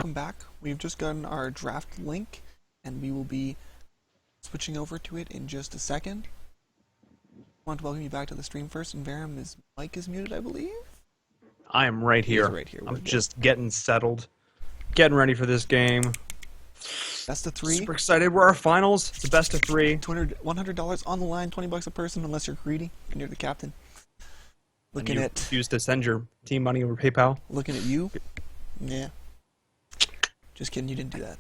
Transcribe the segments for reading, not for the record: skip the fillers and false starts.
welcome back. We've just gotten our draft link, and we will be switching over to it in just a second. I want to welcome you back to the stream first, and Varum, his mic is muted, I believe? I am right here. Right here. I'm just getting settled, getting ready for this game. Best of 3. Super excited. We're our finals. It's a best of 3. $100 on the line, $20 a person, unless you're greedy and you're the captain. Looking at refuse to send your team money over PayPal. Looking at you. Yeah. Just kidding. You didn't do that.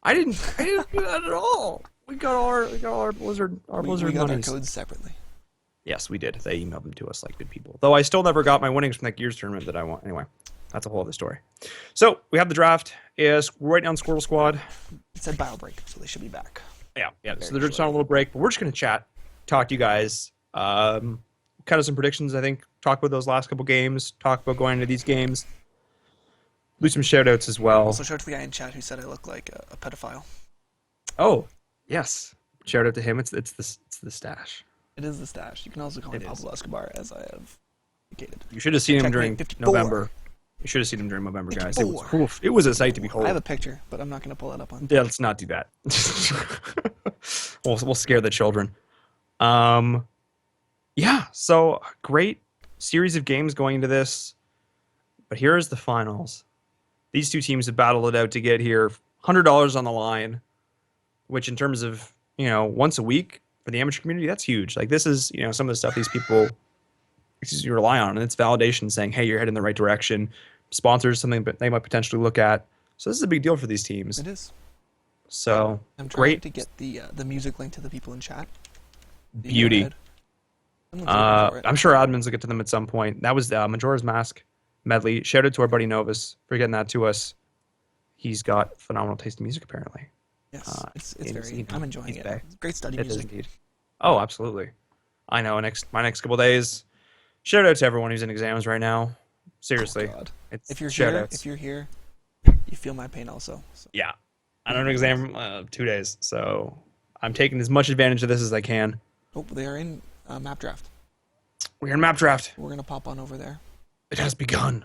I didn't do that at all. We got our Blizzard We got monies. our codes separately. Yes, we did. They emailed them to us like good people. Though I still never got my winnings from that Gears tournament that I won. Anyway, that's a whole other story. So we have the draft. We're right now on Squirtle Squad. It said bio break, so they should be back. Yeah. So they're just on a little break, but we're just gonna chat, talk to you guys, kind of some predictions. I think talk about those last couple games, talk about going into these games, do some shout outs as well. Also, shout out to the guy in chat who said I look like a pedophile. Oh, yes. Shout out to him. It's the stash. It is the stash. You can also call me Pablo Escobar, as I have indicated. You should have seen him during 54. November. You should have seen him during November, guys. 54. It was a sight to behold. I have a picture, but I'm not going to pull that up on. Yeah, let's not do that. we'll scare the children. Yeah, so great series of games going into this. But here's the finals. These two teams have battled it out to get here. $100 on the line, which in terms of, once a week for the amateur community, that's huge. Like this is, some of the stuff these people you rely on, and it's validation saying, hey, you're heading in the right direction. Sponsors, something that they might potentially look at. So this is a big deal for these teams. It is. So I'm trying great to get the music link to the people in chat. beauty. I'm sure admins will get to them at some point. That was Majora's Mask medley. Shout out to our buddy Novus for getting that to us. He's got phenomenal taste in music, apparently. Yes, it's very. I'm enjoying it. It's great study it music. Is indeed. Oh, absolutely. I know. My next couple days. Shout out to everyone who's in exams right now. Seriously, if you're here, you feel my pain also. So. Yeah, I don't have an exam 2 days, so I'm taking as much advantage of this as I can. Oh, they are in map draft. We're in map draft. We're gonna pop on over there. It has begun.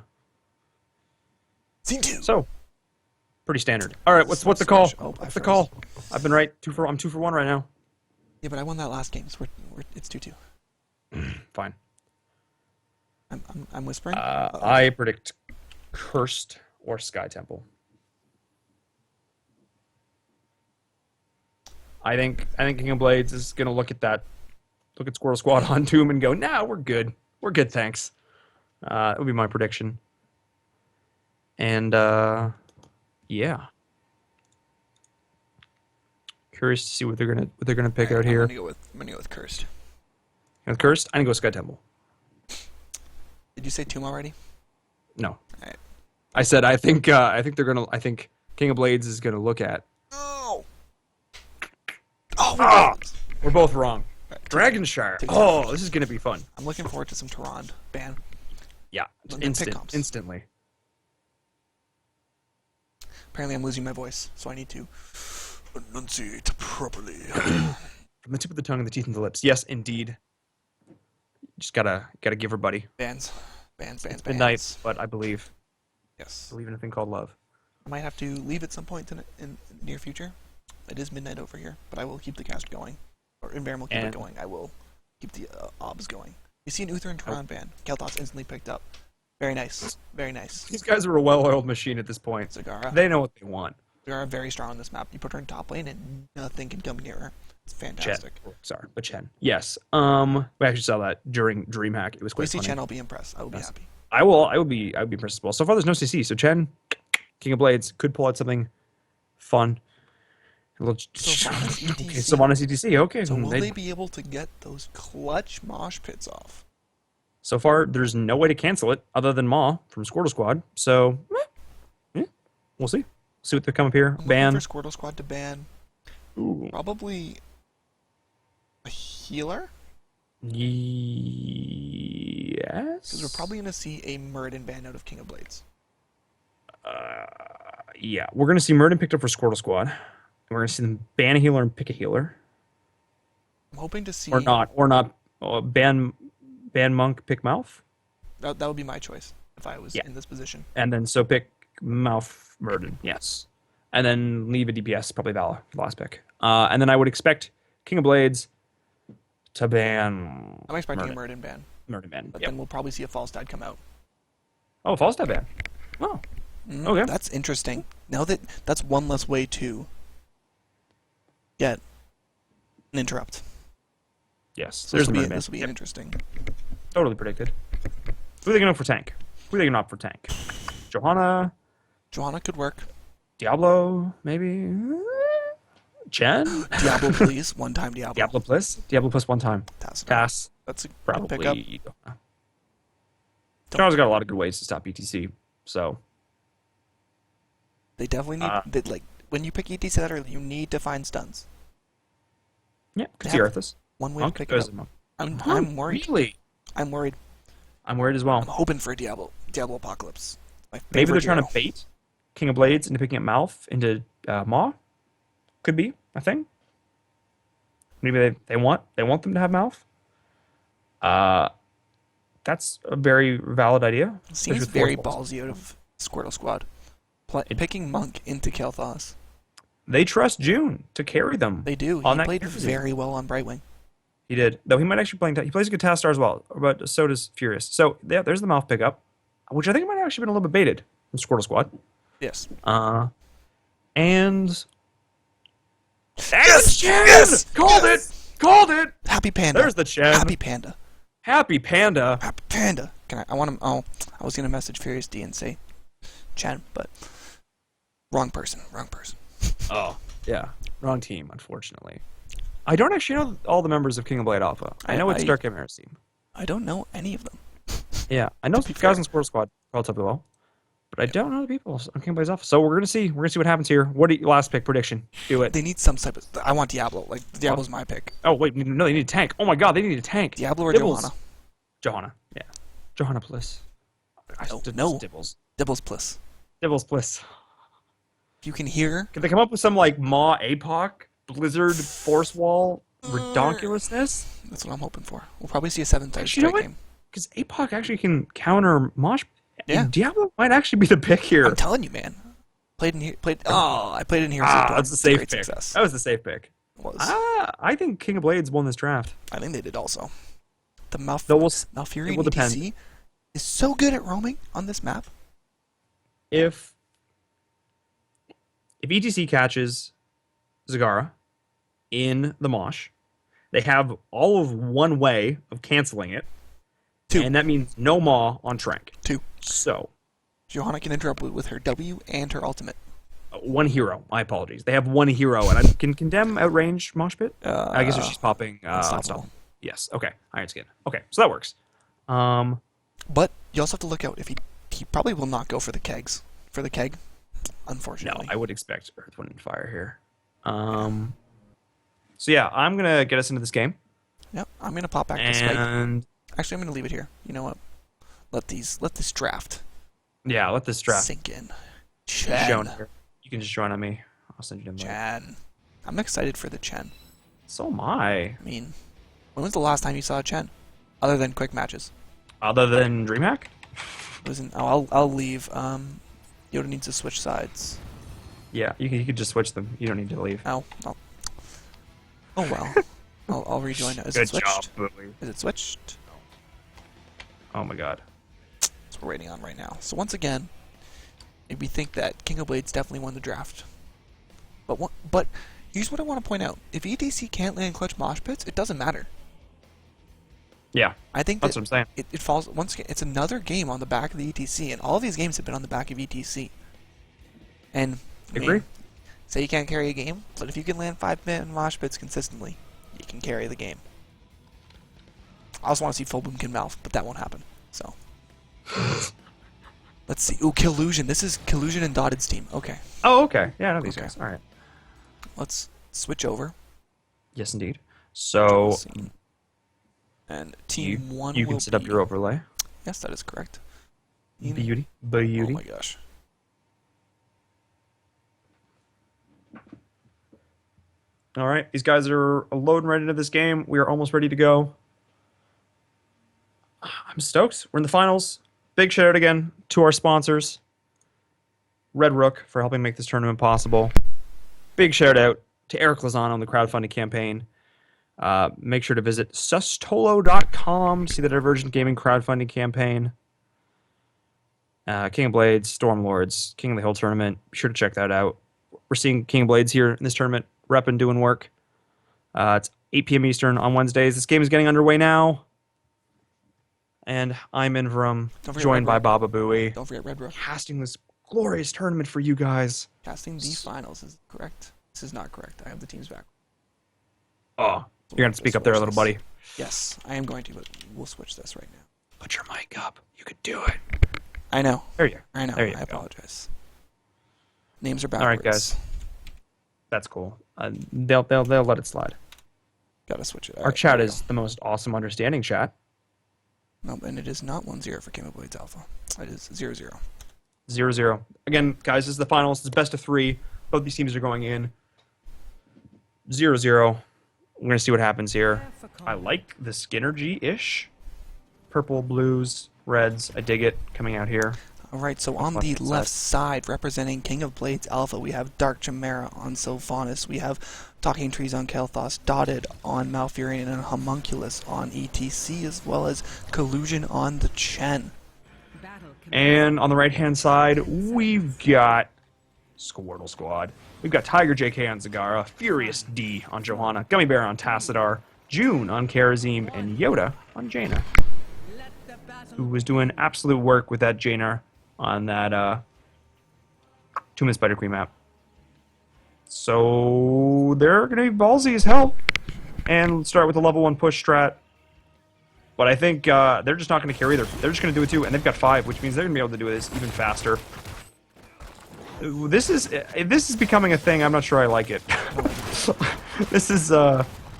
Scene 2. So, pretty standard. All right, what's the call? Oh, what's the call? I've been right. I'm 2 for 1 right now. Yeah, but I won that last game, so it's 2-2. Fine. I'm whispering. I predict Cursed or Sky Temple. I think King of Blades is gonna look at Squirrel Squad on Tomb and go, nah, we're good. We're good, thanks. That would be my prediction. And yeah. Curious to see what they're gonna pick out here. I'm gonna go with Cursed. With Cursed, I'm gonna go Sky Temple. Did you say Tomb already? No. All right. I said I think King of Blades is gonna look at. Oh, we're both wrong. Right, Dragonshire. This is gonna be fun. I'm looking forward to some Tyrande ban. Yeah, instantly. Apparently, I'm losing my voice, so I need to enunciate properly. From the tip of the tongue and the teeth and the lips. Yes, indeed. Just gotta give her buddy. Bans. Midnight, but I believe. Yes. I believe in a thing called love. I might have to leave at some point in the near future. It is midnight over here, but I will keep the cast going. Or Inverum will keep it going. I will keep the obs going. You see an Uther and Tyrande ban. Kel'Thas instantly picked up. Very nice. Very nice. These guys are a well-oiled machine at this point. Zagara. They know what they want. Zagara very strong on this map. You put her in top lane and nothing can come near her. It's fantastic. Chen. Yes. We actually saw that during DreamHack. It was quite funny. We see Chen, I'll be impressed. I will be happy. I would be impressed as well. So far, there's no CC. So Chen, King of Blades, could pull out something fun. Sylvanas ETC. Okay. So will they be able to get those clutch mosh pits off? So far, there's no way to cancel it other than Maw from Squirtle Squad. So, we'll see. See what they come up here. I'm ban. looking for Squirtle Squad to ban. Ooh. Probably a healer? Yes. Because we're probably going to see a Muradin ban out of King of Blades. Yeah. We're going to see Muradin picked up for Squirtle Squad. We're going to see them ban a healer and pick a healer. I'm hoping to see... Or not. Ban Monk, pick Mouth. That would be my choice if I was in this position. And then so pick Mouth Murden, yes. And then leave a DPS, probably Vala for the last pick. And then I would expect King of Blades to ban I'm expecting Murden. a Murden ban, Murden ban. but Yep. then we'll probably see a false dad come out. Oh, false stab ban. Oh, okay. That's interesting. Now that's one less way to get an interrupt. Yes, So there's the Murden ban. this will be interesting. Totally predicted. Who are they going to for tank? Who are they going to opt for tank? Johanna? Johanna could work. Diablo, maybe? Chen? Diablo, please. One time Diablo. Diablo plus? Diablo plus one time. Tass. That's a good pickup. Probably. Johanna's got a lot of good ways to stop ETC, so. They definitely need, like, when you pick ETC that early, you need to find stuns. Yeah, could see Arthas. One way to pick it up. I'm worried. Really? I'm worried. I'm worried as well. I'm hoping for a Diablo Apocalypse. Maybe they're trying to bait King of Blades into picking up Mouth into Maw. Could be a thing. Maybe they want them to have Mouth. That's a very valid idea. Seems very ballsy out of Squirtle Squad. Picking Monk into Kael'thas. They trust June to carry them. They do. He played very well on Brightwing. He did. Though he might actually play. He plays a good Task Star as well, but so does Furious. So yeah, there's the Mouth pickup, which I think might have actually been a little bit baited from Squirtle Squad. Yes. And yes! Yes! Called it! Called it! Happy Panda. There's the Chen. Happy Panda. Happy Panda. Happy Panda. I want him. Oh, I was gonna message Furious D and say Chen, but wrong person. Oh, yeah. Wrong team, unfortunately. I don't actually know all the members of King of Blade Alpha. I know it's Dark Chimera's team. I don't know any of them. Yeah, I know guys in Squirtle Squad relatively well, but I don't know the people on King of Blade Alpha. So we're gonna see. We're gonna see what happens here. What do you, last pick prediction? Do it. They need some type of. I want Diablo. Like Diablo's my pick. Oh wait, no, they need a tank. Oh my god, they need a tank. Diablo or Dibbles. Johanna? Johanna, yeah. Johanna Bliss. No. Dibbles. Dibbles Bliss. Dibbles Bliss. You can hear. Can they come up with some like Maw APOC Blizzard Force Wall redonkulousness? That's what I'm hoping for. We'll probably see a 7th strike game. Because APOC actually can counter Mosh. Yeah. Diablo might actually be the pick here. I'm telling you, man. I played in here. That's the safe pick. Success. That was the safe pick. I think King of Blades won this draft. I think they did also. The Malfurion ETC depend. Is so good at roaming on this map. If ETC catches Zagara in the Mosh, they have all of one way of canceling it. 2. And that means no Maw on Trank. 2. So Johanna can interrupt with her W and her ultimate. One hero. My apologies. They have one hero, and I can Condemn outrange Mosh Pit. I guess if she's popping Unstoppable. Yes. Okay. Iron Skin. Okay. So that works. But you also have to look out if he probably will not go for the kegs. For the keg, unfortunately. No, I would expect Earth, Wind, and Fire here. So yeah, I'm gonna get us into this game. Yep. I'm gonna pop back to Skype. Actually, I'm gonna leave it here. You know what? Let this draft. Yeah, let this draft sink in. Chen. You can just join on me. I'll send you an invite. Chen. I'm excited for the Chen. So am I. I mean, when was the last time you saw a Chen? Other than quick matches. Other than DreamHack? I'll leave. Yoda needs to switch sides. Yeah, you could just switch them. You don't need to leave. Oh well. I'll rejoin it. Is it switched? Good job, Bowie. Is it switched? Oh my god. That's what we're waiting on right now. So once again, we think that King of Blades definitely won the draft. But here's what I want to point out: if ETC can't land clutch mosh pits, it doesn't matter. Yeah, I think that's what I'm saying. It falls once again. It's another game on the back of the ETC, and all of these games have been on the back of ETC. And agree. Say you can't carry a game, but if you can land 5-man mosh pits consistently, you can carry the game. I also want to see full boom mouth, but that won't happen. So let's see. Ooh, Killusion. This is Killusion and Dotted's team. Okay. Oh, okay. Yeah, I know these guys. All right. Let's switch over. Yes, indeed. So. And team 1 you can set up your overlay. Yes, that is correct. Beauty. Oh my gosh. All right, these guys are loading right into this game. We are almost ready to go. I'm stoked. We're in the finals. Big shout out again to our sponsors. Red Rook for helping make this tournament possible. Big shout out to Eric Lozano on the crowdfunding campaign. Make sure to visit sustolo.com to see the Divergent Gaming crowdfunding campaign. King of Blades, Stormlords, King of the Hill tournament. Be sure to check that out. We're seeing King of Blades here in this tournament, repping, doing work. It's 8 p.m. Eastern on Wednesdays. This game is getting underway now. And I'm in from, joined by Baba Booey. Don't forget Red Rook. Casting this glorious tournament for you guys. Casting the finals is correct. This is not correct. I have the teams back. Oh, you're going to speak up there, little buddy. Yes, I am going to, but we'll switch this right now. Put your mic up. You could do it. I know. There you go. I know. There you I go. apologize. Names are backwards. All right, guys. That's cool. They'll let it slide. Gotta switch it. Our chat is the most awesome understanding chat. No, and it is not 1-0 for King of Blades Alpha. It is 0-0. 0-0. Again, guys, this is the finals. It's best of 3. Both these teams are going in. 0-0. We're going to see what happens here. I like the Skinnergy-ish. Purple, blues, reds. I dig it coming out here. All right, so on the left side, representing King of Blades Alpha, we have Dark Chimera on Sylvanas. We have Talking Trees on Kael'thas, Dotted on Malfurion, and Homunculus on ETC, as well as Collusion on the Chen. And on the right-hand side, we've got Squirtle Squad. We've got Tiger JK on Zagara, Furious D on Johanna, Gummy Bear on Tassadar, June on Karazim, and Yoda on Jaina, who was doing absolute work with that Jaina on that 2-minute Spider Queen map. So they're going to be ballsy as hell. And let's start with the level 1 push strat. But I think they're just not going to care either. They're just going to do it too, and they've got 5, which means they're going to be able to do this even faster. This is becoming a thing. I'm not sure I like it. This is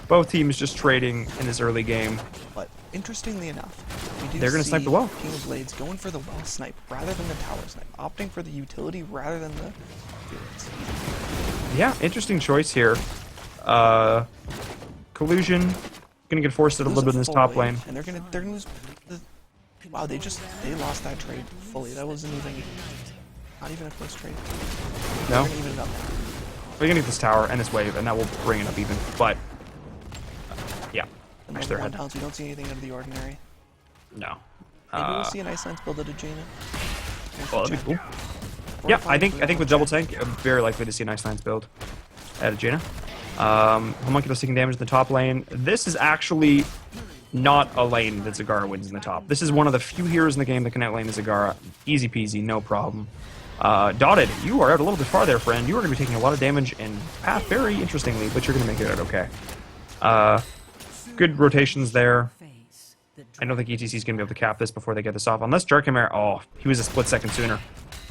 both teams just trading in this early game. But interestingly enough, they're going to snipe the well. King of Blades going for the well snipe rather than the tower snipe, opting for the utility rather than the fields. Yeah, interesting choice here. Collusion going to get forced at a little bit in this top lane. And they're gonna lose. Wow, they lost that trade fully. That wasn't even not even a close trade. No. They're gonna even it up. We're going to get this tower and this wave, and that will bring it up even. But yeah, Match their head. We don't see anything out of the ordinary. No. Maybe we'll see an Ice Lance build out of Jaina. Well, that'd be cool. Yeah, I think with double tank, I'm very likely to see an Ice Lance build out of Jaina. Homunculus taking damage in the top lane. This is actually not a lane that Zagara wins in the top. This is one of the few heroes in the game that can outlane the Zagara. Easy peasy, no problem. Dotted, you are out a little bit far there, friend. You are going to be taking a lot of damage in path very interestingly, but you're going to make it out okay. Good rotations there. I don't think ETC is going to be able to cap this before they get this off. Unless Jarkamare, oh, he was a split second sooner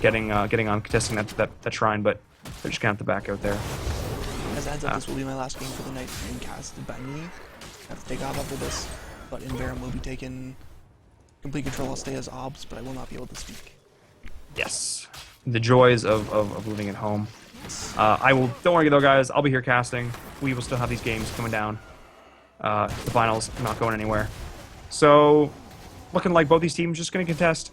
getting on contesting that shrine, but they're just going to have to back out there. As a heads up, this will be my last game for the night being casted by me. I have to take off after this, but Inverum will be taking complete control. I'll stay as Obs, but I will not be able to speak. Yes. The joys of living at home. Don't worry though, guys, I'll be here casting. We will still have these games coming down. The finals, not going anywhere. So, looking like both these teams just going to contest.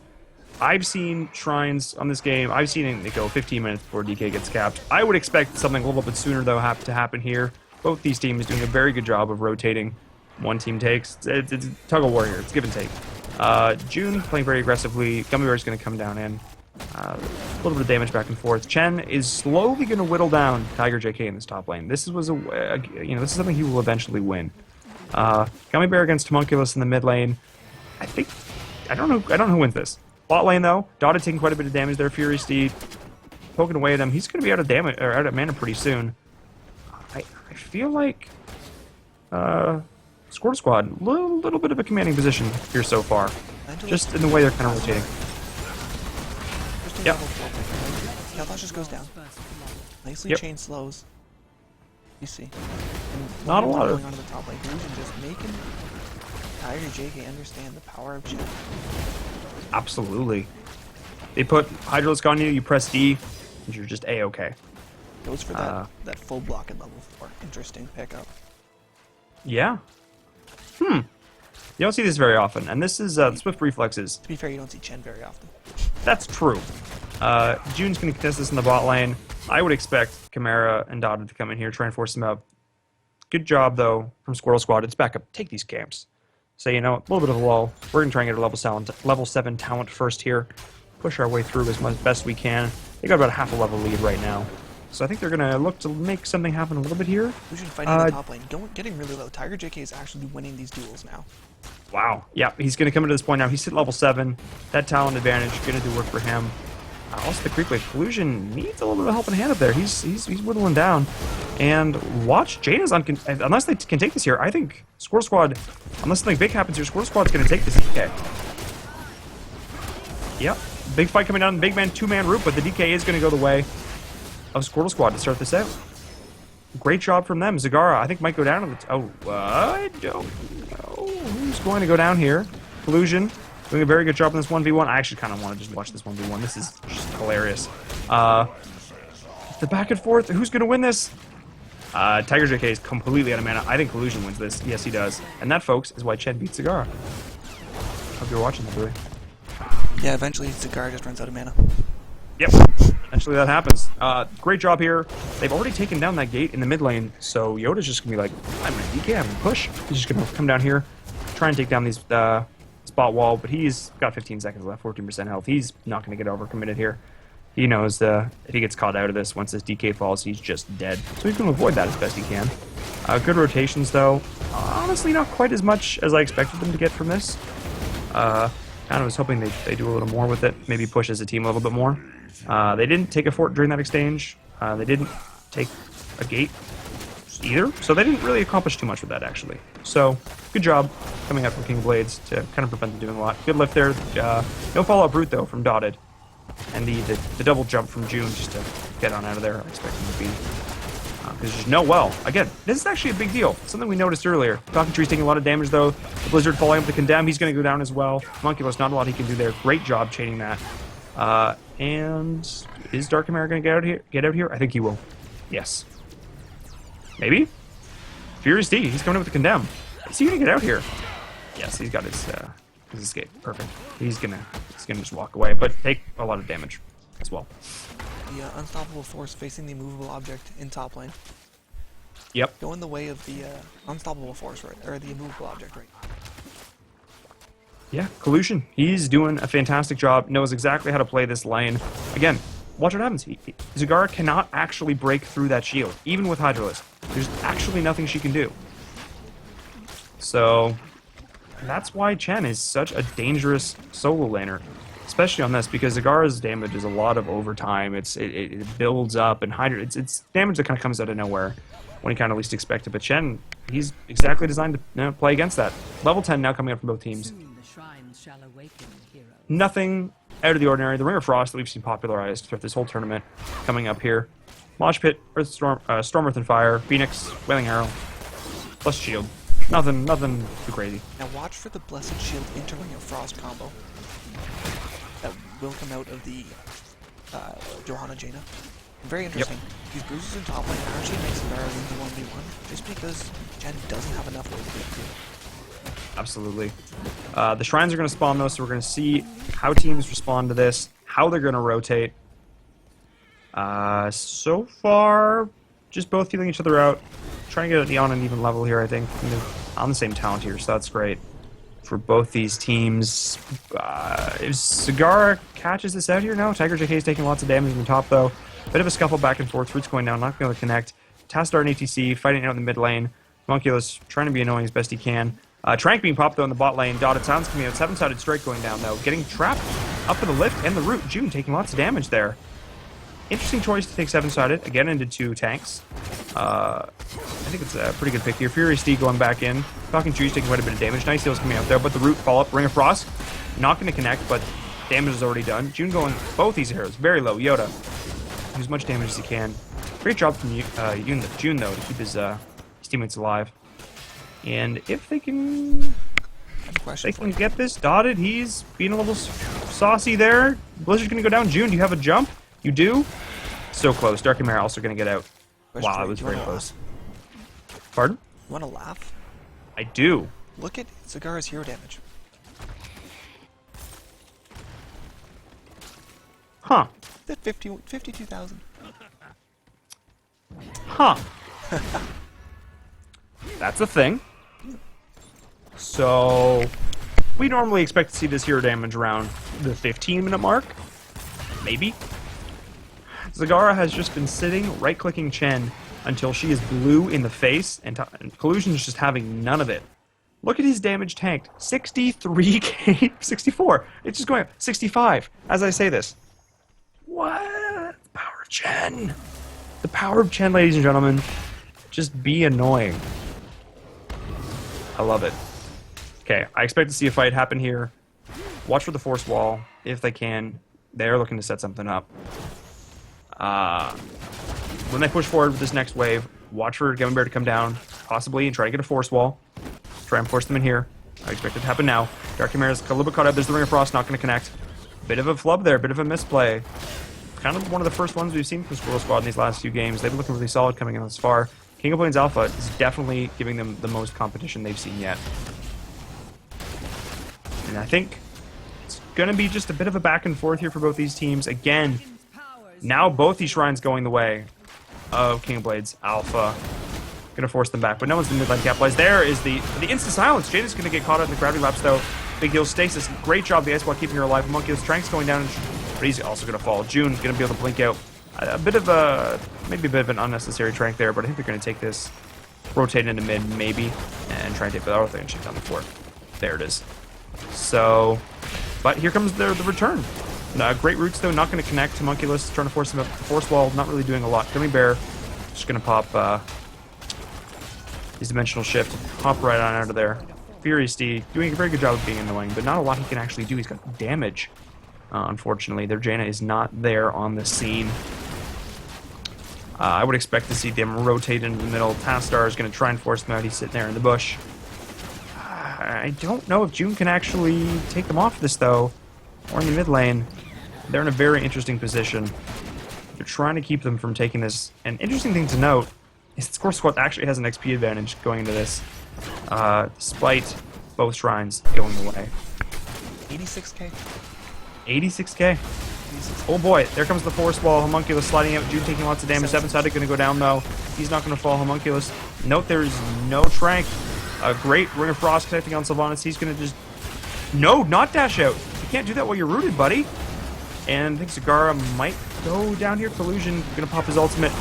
I've seen shrines on this game. I've seen it go 15 minutes before DK gets capped. I would expect something a little bit sooner, though, to happen here. Both these teams doing a very good job of rotating. One team takes. It's tug of war here. It's give and take. June playing very aggressively. Gummy Bear is going to come down in. A little bit of damage back and forth. Chen is slowly going to whittle down Tiger JK in this top lane. This is this is something he will eventually win. Gummy Bear against Homunculus in the mid lane. I don't know who wins this. Bot lane though, Dotted taking quite a bit of damage there. Fury Steed poking away at him. He's going to be out of damage or out of mana pretty soon. I feel like Squirtle Squad little bit of a commanding position here so far, just in the way they're kind of rotating. Yep. Kael'thas just goes down. Nicely chain slows. You see. And not a lot going on to the top lane. Illusion just making Tiger JK understand the power of Chen. Absolutely. They put Hydralisk on you, you press D, and you're just A-okay. Goes for that full block at level 4. Interesting pickup. Yeah. You don't see this very often, and this is Swift Reflexes. To be fair, you don't see Chen very often. That's true. June's going to contest this in the bot lane. I would expect Chimera and Dotted to come in here, try and force him out. Good job, though, from Squirrel Squad. It's back up. Take these camps. Say, you know, a little bit of a lull. We're going to try and get a level 7 talent first here. Push our way through as best we can. They got about a half a level lead right now. So I think they're going to look to make something happen a little bit here. We should fight in the top lane. Getting really low. Tiger JK is actually winning these duels now. Wow. Yeah, he's going to come into this point now. He's hit level 7. That talent advantage going to do work for him. Also, the creep wave collusion needs a little bit of a helping hand up there. He's whittling down. And watch, Jaina's on. Unless they can take this here, I think Squirrel Squad, unless something big happens here, Squirrel Squad's going to take this DK. Yep. Big fight coming down. Big man, 2-man route, but the DK is going to go the way of Squirrel Squad to start this out. Great job from them. Zagara, I think, might go down. I don't know who's going to go down here. Collusion. Doing a very good job on this 1v1. I actually kind of want to just watch this 1v1. This is just hilarious. The back and forth. Who's going to win this? Tiger JK is completely out of mana. I think Collusion wins this. Yes, he does. And that, folks, is why Chen beats Zagara. Hope you're watching that, Billy. Yeah, eventually Zagara just runs out of mana. Yep. Eventually that happens. Great job here. They've already taken down that gate in the mid lane, so Yoda's just going to be like, I'm going to DK, I'm going to push. He's just going to come down here, try and take down these spot wall, but he's got 15 seconds left, 14% health. He's not going to get overcommitted here. He knows that if he gets caught out of this, once this DK falls, he's just dead. So he's going to avoid that as best he can. Good rotations, though. Honestly, not quite as much as I expected them to get from this. Kind of was hoping they do a little more with it, maybe push as a team a little bit more. They didn't take a fort during that exchange. They didn't take a gate either, so they didn't really accomplish too much with that, actually. So, good job coming out from King Blades to kind of prevent them doing a lot. Good lift there. No follow-up route, though, from Dotted. And the double jump from June just to get on out of there. I expect him to be. Because there's no well. Again, this is actually a big deal. Something we noticed earlier. Talking Tree's taking a lot of damage, though. The Blizzard following up the Condemn. He's going to go down as well. Monculus, not a lot he can do there. Great job chaining that. And is Dark Chimera going to get out here? I think he will. Yes. Maybe? Furious D. He's coming in with the Condemn. Is he going to get out here? Yes, he's got his escape. Perfect. He's gonna just walk away, but take a lot of damage as well. The unstoppable force facing the immovable object in top lane. Yep. Go in the way of the unstoppable force, right? Or the immovable object, right? Yeah, Collusion. He's doing a fantastic job. Knows exactly how to play this lane. Again, watch what happens. Zagara cannot actually break through that shield, even with Hydralisk. There's actually nothing she can do. So that's why Chen is such a dangerous solo laner, especially on this, because Zagara's damage is a lot of overtime. It builds up, and it's damage that kind of comes out of nowhere when you kind of least expect it. But Chen, he's exactly designed to play against that. Level 10 now coming up from both teams. Nothing out of the ordinary. The Ring of Frost that we've seen popularized throughout this whole tournament coming up here. Mosh Pit, Storm, Earth and Fire, Phoenix, Wailing Arrow, plus Shield. Nothing too crazy. Now watch for the Blessed Shield into Ring of Frost combo that will come out of the Johanna Jaina. Very interesting. Yep. These bruises in top lane actually makes Zagara into 1v1 just because Chen doesn't have enough ways to get through. Absolutely. The shrines are going to spawn though, so we're going to see how teams respond to this, how they're going to rotate. So far, just both feeling each other out. Trying to get it on an even level here, I think. On the same talent here, so that's great for both these teams. If Zagara catches this out here, no. Tiger JK is taking lots of damage in the top, though. Bit of a scuffle back and forth. Roots going down, not going to connect. Tastar and ATC fighting out in the mid lane. Monculus trying to be annoying as best he can. Trank being popped, though, in the bot lane. Dotted Sounds coming out. 7-sided strike going down, though. Getting trapped up for the lift and the root. June taking lots of damage there. Interesting choice to take 7-sided, again into 2 tanks. I think it's a pretty good pick here. Furious D going back in. Talking Trees taking quite a bit of damage. Nice heals coming out there, but the root follow-up. Ring of Frost, not going to connect, but damage is already done. June going both these arrows, very low. Yoda, do as much damage as he can. Great job from June, though, to keep his teammates alive. And if they can... get this dotted. He's being a little saucy there. Blizzard's going to go down. June, do you have a jump? You do? So close. Dark Chimera also going to get out. Wow, that was very close. Pardon? You want to laugh? I do. Look at Zagara's hero damage. Huh. At 52,000. Huh. That's a thing. So, we normally expect to see this hero damage around the 15-minute mark. Maybe. Zagara has just been sitting, right-clicking Chen until she is blue in the face, and Collusion's just having none of it. Look at his damage tanked. 63k, 64. It's just going up. 65, as I say this. What? The power of Chen. The power of Chen, ladies and gentlemen. Just be annoying. I love it. Okay, I expect to see a fight happen here. Watch for the force wall, if they can. They're looking to set something up. When they push forward with this next wave, watch for Gummy Bear to come down, possibly, and try to get a force wall. Try and force them in here. I expect it to happen now. Dark Chimera's a little bit caught up. There's the Ring of Frost, not going to connect. Bit of a flub there, bit of a misplay. Kind of one of the first ones we've seen from Squirrel Squad in these last few games. They've been looking really solid coming in this far. King of Plains Alpha is definitely giving them the most competition they've seen yet. And I think it's going to be just a bit of a back and forth here for both these teams. Again, now both these shrines going the way of King of Blades Alpha. Going to force them back, but no one's in midline capitalized. There is the instant silence. Jada's going to get caught up in the gravity lapse, though. Big deal stasis. Great job, the Ice Ball, keeping her alive. Monkey's Trank's going down, but he's also going to fall. June's going to be able to blink out. Maybe a bit of an unnecessary Trank there, but I think they're going to take this, rotate into mid, maybe, and try and take the other thing and shoot down the fort. There it is. So, but here comes the return. Great roots, though, not going to connect to Monkulus, trying to force him up the force wall, not really doing a lot. Gummy Bear, just going to pop his dimensional shift, hop right on out of there. Furious D, doing a very good job of being annoying, but not a lot he can actually do. He's got damage. Unfortunately, their Jaina is not there on the scene. I would expect to see them rotate into the middle. Tastar is going to try and force them out. He's sitting there in the bush. I don't know if June can actually take them off this, though, or in the mid lane. They're in a very interesting position. They're trying to keep them from taking this. An interesting thing to note is that Squirrel Squad actually has an XP advantage going into this, despite both shrines going away. 86k. 86k. Oh boy, there comes the force wall. Homunculus sliding out. June taking lots of damage. Seven-sided going to go down, though. He's not going to fall. Homunculus. Note there is no Trank. A great Ring of Frost connecting on Sylvanas. He's going to just... No, not dash out. You can't do that while you're rooted, buddy. And I think Zagara might go down here. Collusion going to pop his ultimate.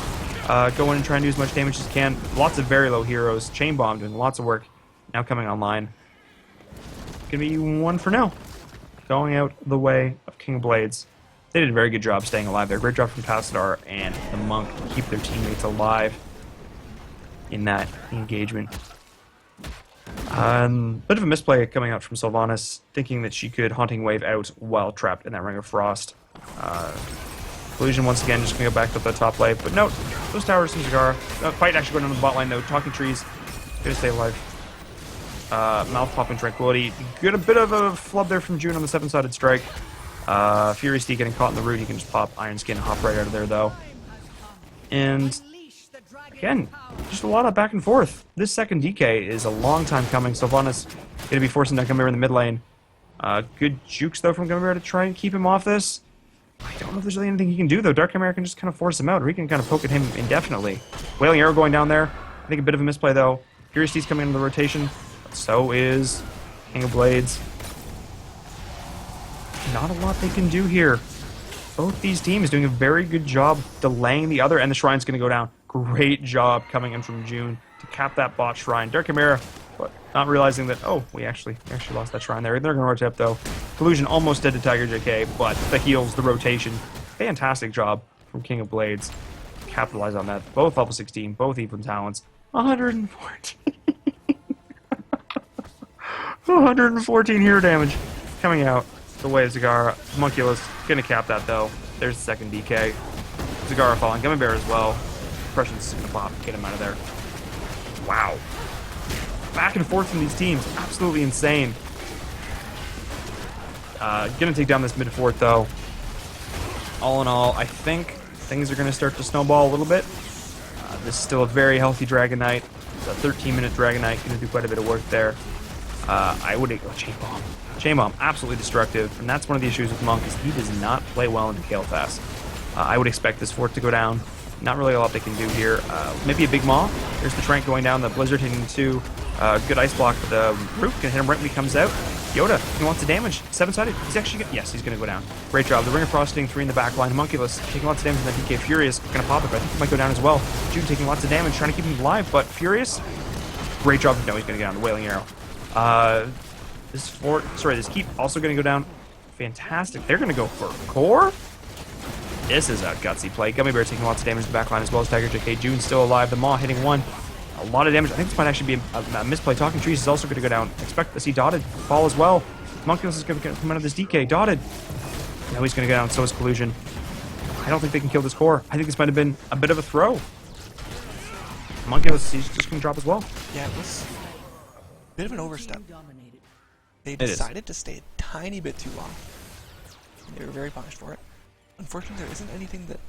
Go in and try and do as much damage as he can. Lots of very low heroes. Chain Bomb doing lots of work. Now coming online. Gonna be one for now. Going out the way of King of Blades. They did a very good job staying alive there. Great job from Tassadar and the Monk to keep their teammates alive in that engagement. Bit of a misplay coming out from Sylvanas, thinking that she could Haunting Wave out while trapped in that Ring of Frost. Collusion once again just going to go back up the top lane, but no, those towers from Zagara. Fight actually going on the bot lane though. Talking Trees, going to stay alive. Mouth popping Tranquility. Good, a bit of a flub there from June on the seven-sided strike. Furious D getting caught in the root. He can just pop Iron Skin and hop right out of there though. And again, just a lot of back and forth. This second DK is a long time coming. Sylvanas going to be forcing down Gummy Bear in the mid lane. Good jukes though from Gummy Bear to try and keep him off this. I don't know if there's really anything he can do though. Dark Chimera can just kind of force him out, or he can kind of poke at him indefinitely. Wailing Arrow going down there. I think a bit of a misplay though. Furious D's coming into the rotation. But so is King of Blades. Not a lot they can do here. Both these teams doing a very good job delaying the other, and the Shrine's going to go down. Great job coming in from June to cap that bot Shrine. Dark Chimera, but not realizing that, oh, we actually lost that Shrine there. They're going to rotate up, though. Collusion almost dead to Tiger JK, but the heals, the rotation. Fantastic job from King of Blades. Capitalize on that. Both level 16, both even talents. 114. 114 hero damage coming out the way of Zagara. Homunculus going to cap that, though. There's the second DK. Zagara falling. Gummy Bear as well. Depression's going to pop. Get him out of there. Wow. Back and forth from these teams. Absolutely insane. Going to take down this mid fourth, though. All in all, I think things are going to start to snowball a little bit. This is still a very healthy Dragon Knight. It's a 13-minute Dragon Knight. Going to do quite a bit of work there. I would... Oh, Chain Bomb. Chain Bomb, absolutely destructive. And that's one of the issues with Monk, is he does not play well into Kael'thas. I would expect this fort to go down. Not really a lot they can do here. Maybe a big maw. There's the Trank going down. The Blizzard hitting 2. Good ice block. The Root can hit him right when he comes out. Yoda, he wants the damage. 7-sided. He's actually gonna, yes, he's going to go down. Great job. The Ring of Frost hitting 3 in the back line. Homunculus taking lots of damage from the DK. Furious going to pop it, but I think he might go down as well. June taking lots of damage, trying to keep him alive, but Furious, great job. No, he's going to get down. The Wailing Arrow. This fort, sorry, this keep also going to go down. Fantastic. They're going to go for core. This is a gutsy play. Gummy Bear taking lots of damage to the back line as well as Tiger JK. June still alive. The Maw hitting 1. A lot of damage. I think this might actually be a misplay. Talking Trees is also going to go down. Expect to see Dotted fall as well. Homunculus is going to come out of this DK. Dotted. Now he's going to go down. So is Collusion. I don't think they can kill this core. I think this might have been a bit of a throw. Homunculus, he's just going to drop as well. Yeah, it was a bit of an overstep. They decided to stay a tiny bit too long. They were very punished for it. Unfortunately, there isn't anything that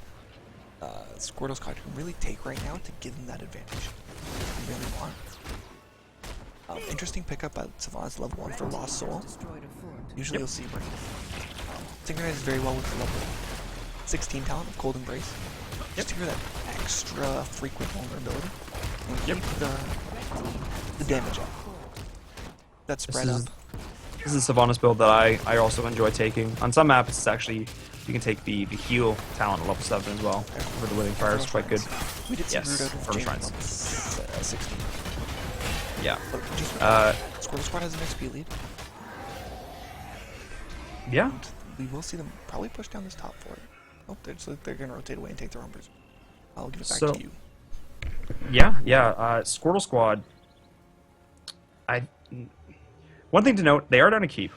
Squirtle's Cod can really take right now to give them that advantage. They really want. Interesting pickup at Savannah's level 1 for Lost Soul. Usually you'll see Brain. Synchronizes very well with the level 16 talent of Cold Embrace. Just to hear that extra frequent vulnerability. And keep the damage up. That spread up. This is Savannah's build that I also enjoy taking. On some maps, it's actually, you can take the heal talent at level 7 as well. For the Withering Fire, it's quite good. We did see yes, Rude out of Shrines. 16. Yeah. Squirtle Squad has an XP lead. Yeah. And we will see them probably push down this top fort. Oh, they're going to rotate away and take their Umbers. I'll give it back to you. Yeah. Squirtle Squad. One thing to note, they are down a keep.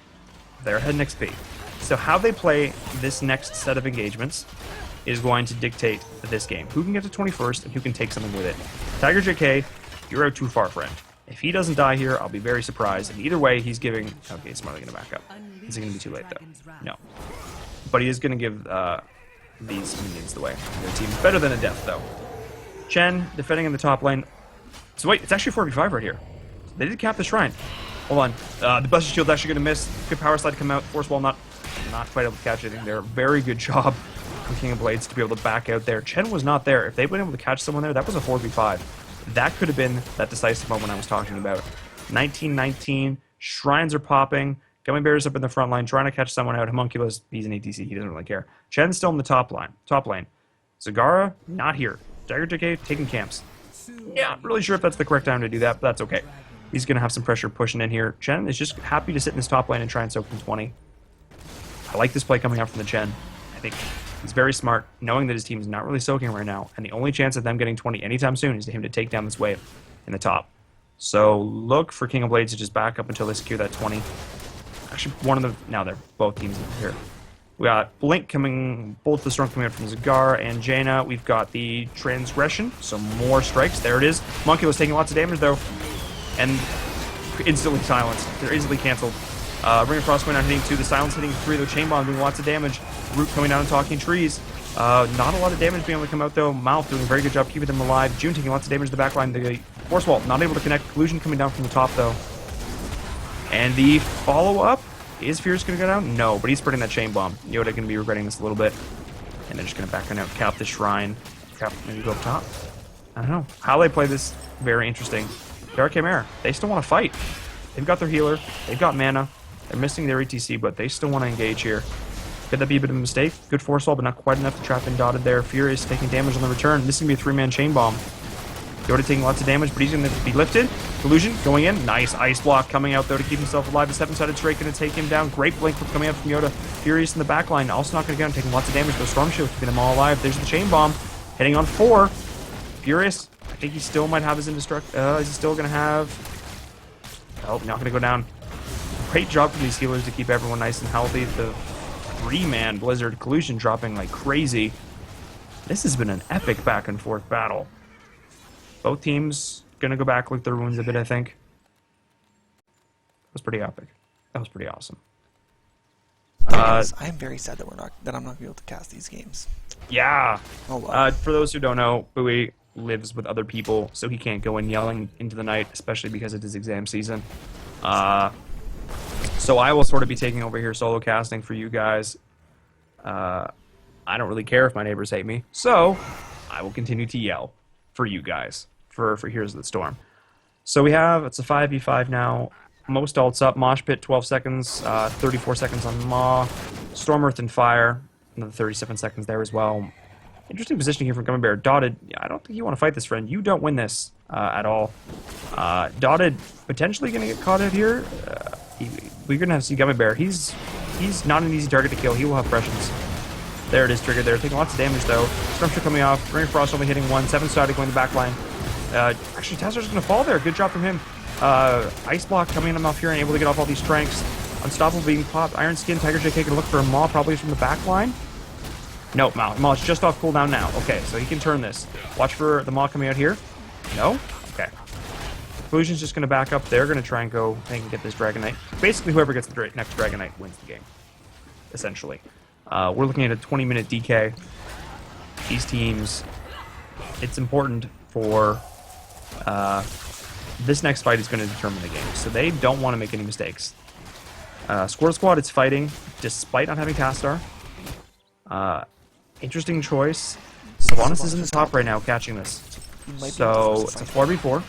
They're ahead in XP. So how they play this next set of engagements is going to dictate this game. Who can get to 21st and who can take something with it. Tiger JK, you're out too far, friend. If he doesn't die here, I'll be very surprised. And either way, he's giving... Okay, he's smartly going to back up. Is it going to be too late, though? No. But he is going to give these minions the way. Their team's better than a death, though. Chen, defending in the top lane. So wait, it's actually 4v5 right here. They did cap the Shrine. Hold on. The Busted Shield's actually going to miss. Good power slide to come out. Force Wall not quite able to catch anything there. Very good job from King of Blades to be able to back out there. Chen was not there. If they'd been able to catch someone there, that was a 4v5. That could have been that decisive moment I was talking about. 1919. Shrines are popping. Gummy Bear's up in the front line trying to catch someone out. Homunculus, he's an ATC. He doesn't really care. Chen's still in the top lane. Zagara, not here. Dagger JK taking camps. Yeah, not really sure if that's the correct time to do that, but that's okay. He's going to have some pressure pushing in here. Chen is just happy to sit in this top lane and try and soak from 20. I like this play coming out from the Chen. I think he's very smart, knowing that his team is not really soaking right now, and the only chance of them getting 20 anytime soon is to him to take down this wave in the top. So look for King of Blades to just back up until they secure that 20. Actually, now they're both teams here. We got Blink coming, Bolt the Storm coming out from Zagar and Jaina. We've got the Transgression, so more strikes. There it is. Homunculus taking lots of damage though, and instantly silenced. They're easily canceled. Ring of Frost going down hitting 2, the Silence hitting 3, the Chain Bomb doing lots of damage. Root coming down and Talking Trees. Not a lot of damage being able to come out though. Mouth doing a very good job keeping them alive. June taking lots of damage to the backline. The Force Wall not able to connect. Collusion coming down from the top though. And the follow-up, is Fierce going to go down? No, but he's spreading that Chain Bomb. Yoda going to be regretting this a little bit. And they're just going to back on out, cap the Shrine. Maybe go up top. I don't know. How they play this, very interesting. Dark Chimera, they still want to fight. They've got their healer. They've got mana. They're missing their ETC, but they still want to engage here. Could that be a bit of a mistake? Good Force Wall, but not quite enough to trap in Dotted there. Furious taking damage on the return. This is going to be a 3-man Chain Bomb. Yoda taking lots of damage, but he's going to be lifted. Collusion going in. Nice Ice Block coming out, though, to keep himself alive. The 7-sided strike going to take him down. Great Blink coming out from Yoda. Furious in the back line. Also not going to get him, taking lots of damage, but Storm Shield keeping them all alive. There's the Chain Bomb. Hitting on 4. Furious, I think he still might have his Indestruct. Is he still going to have... Oh, not going to go down. Great job from these healers to keep everyone nice and healthy. The 3-man Blizzard Collusion dropping like crazy. This has been an epic back and forth battle. Both teams gonna go back with their wounds a bit, I think. That was pretty epic. That was pretty awesome. I am very sad that I'm not gonna be able to cast these games. Yeah. Oh wow. For those who don't know, Bowie lives with other people, so he can't go in yelling into the night, especially because it is exam season. So I will sort of be taking over here solo casting for you guys. I don't really care if my neighbors hate me, so I will continue to yell for you guys, for Heroes of the Storm. So we have, it's a 5v5 now. Most ults up, Mosh Pit 12 seconds, 34 seconds on Maw, Storm, Earth, and Fire, another 37 seconds there as well. Interesting positioning here from Gummy Bear. Dotted, I don't think you want to fight this, friend. You don't win this at all. Dotted potentially going to get caught out here. We're going to have to see Gummy Bear. He's not an easy target to kill. He will have prescience. There it is, triggered there. Taking lots of damage, though. Stormshot coming off. Ring of Frost only hitting one. 7-sided going the back line. Actually, Tassar's going to fall there. Good job from him. Ice Block coming in off here and able to get off all these strengths. Unstoppable being popped. Iron Skin, Tiger JK going to look for a Maw, probably from the back line. No, Maw's just off cooldown now. Okay, so he can turn this. Watch for the Maw coming out here. No? Okay. Collusion's just going to back up. They're going to try and go and get this Dragon Knight. Basically, whoever gets the next Dragon Knight wins the game, essentially. We're looking at a 20-minute DK. These teams, it's important for... this next fight is going to determine the game, so they don't want to make any mistakes. Squirtle Squad is fighting, despite not having Tastar. Interesting choice. Sylvanas is in the top right now, catching this. So, it's a 4v4.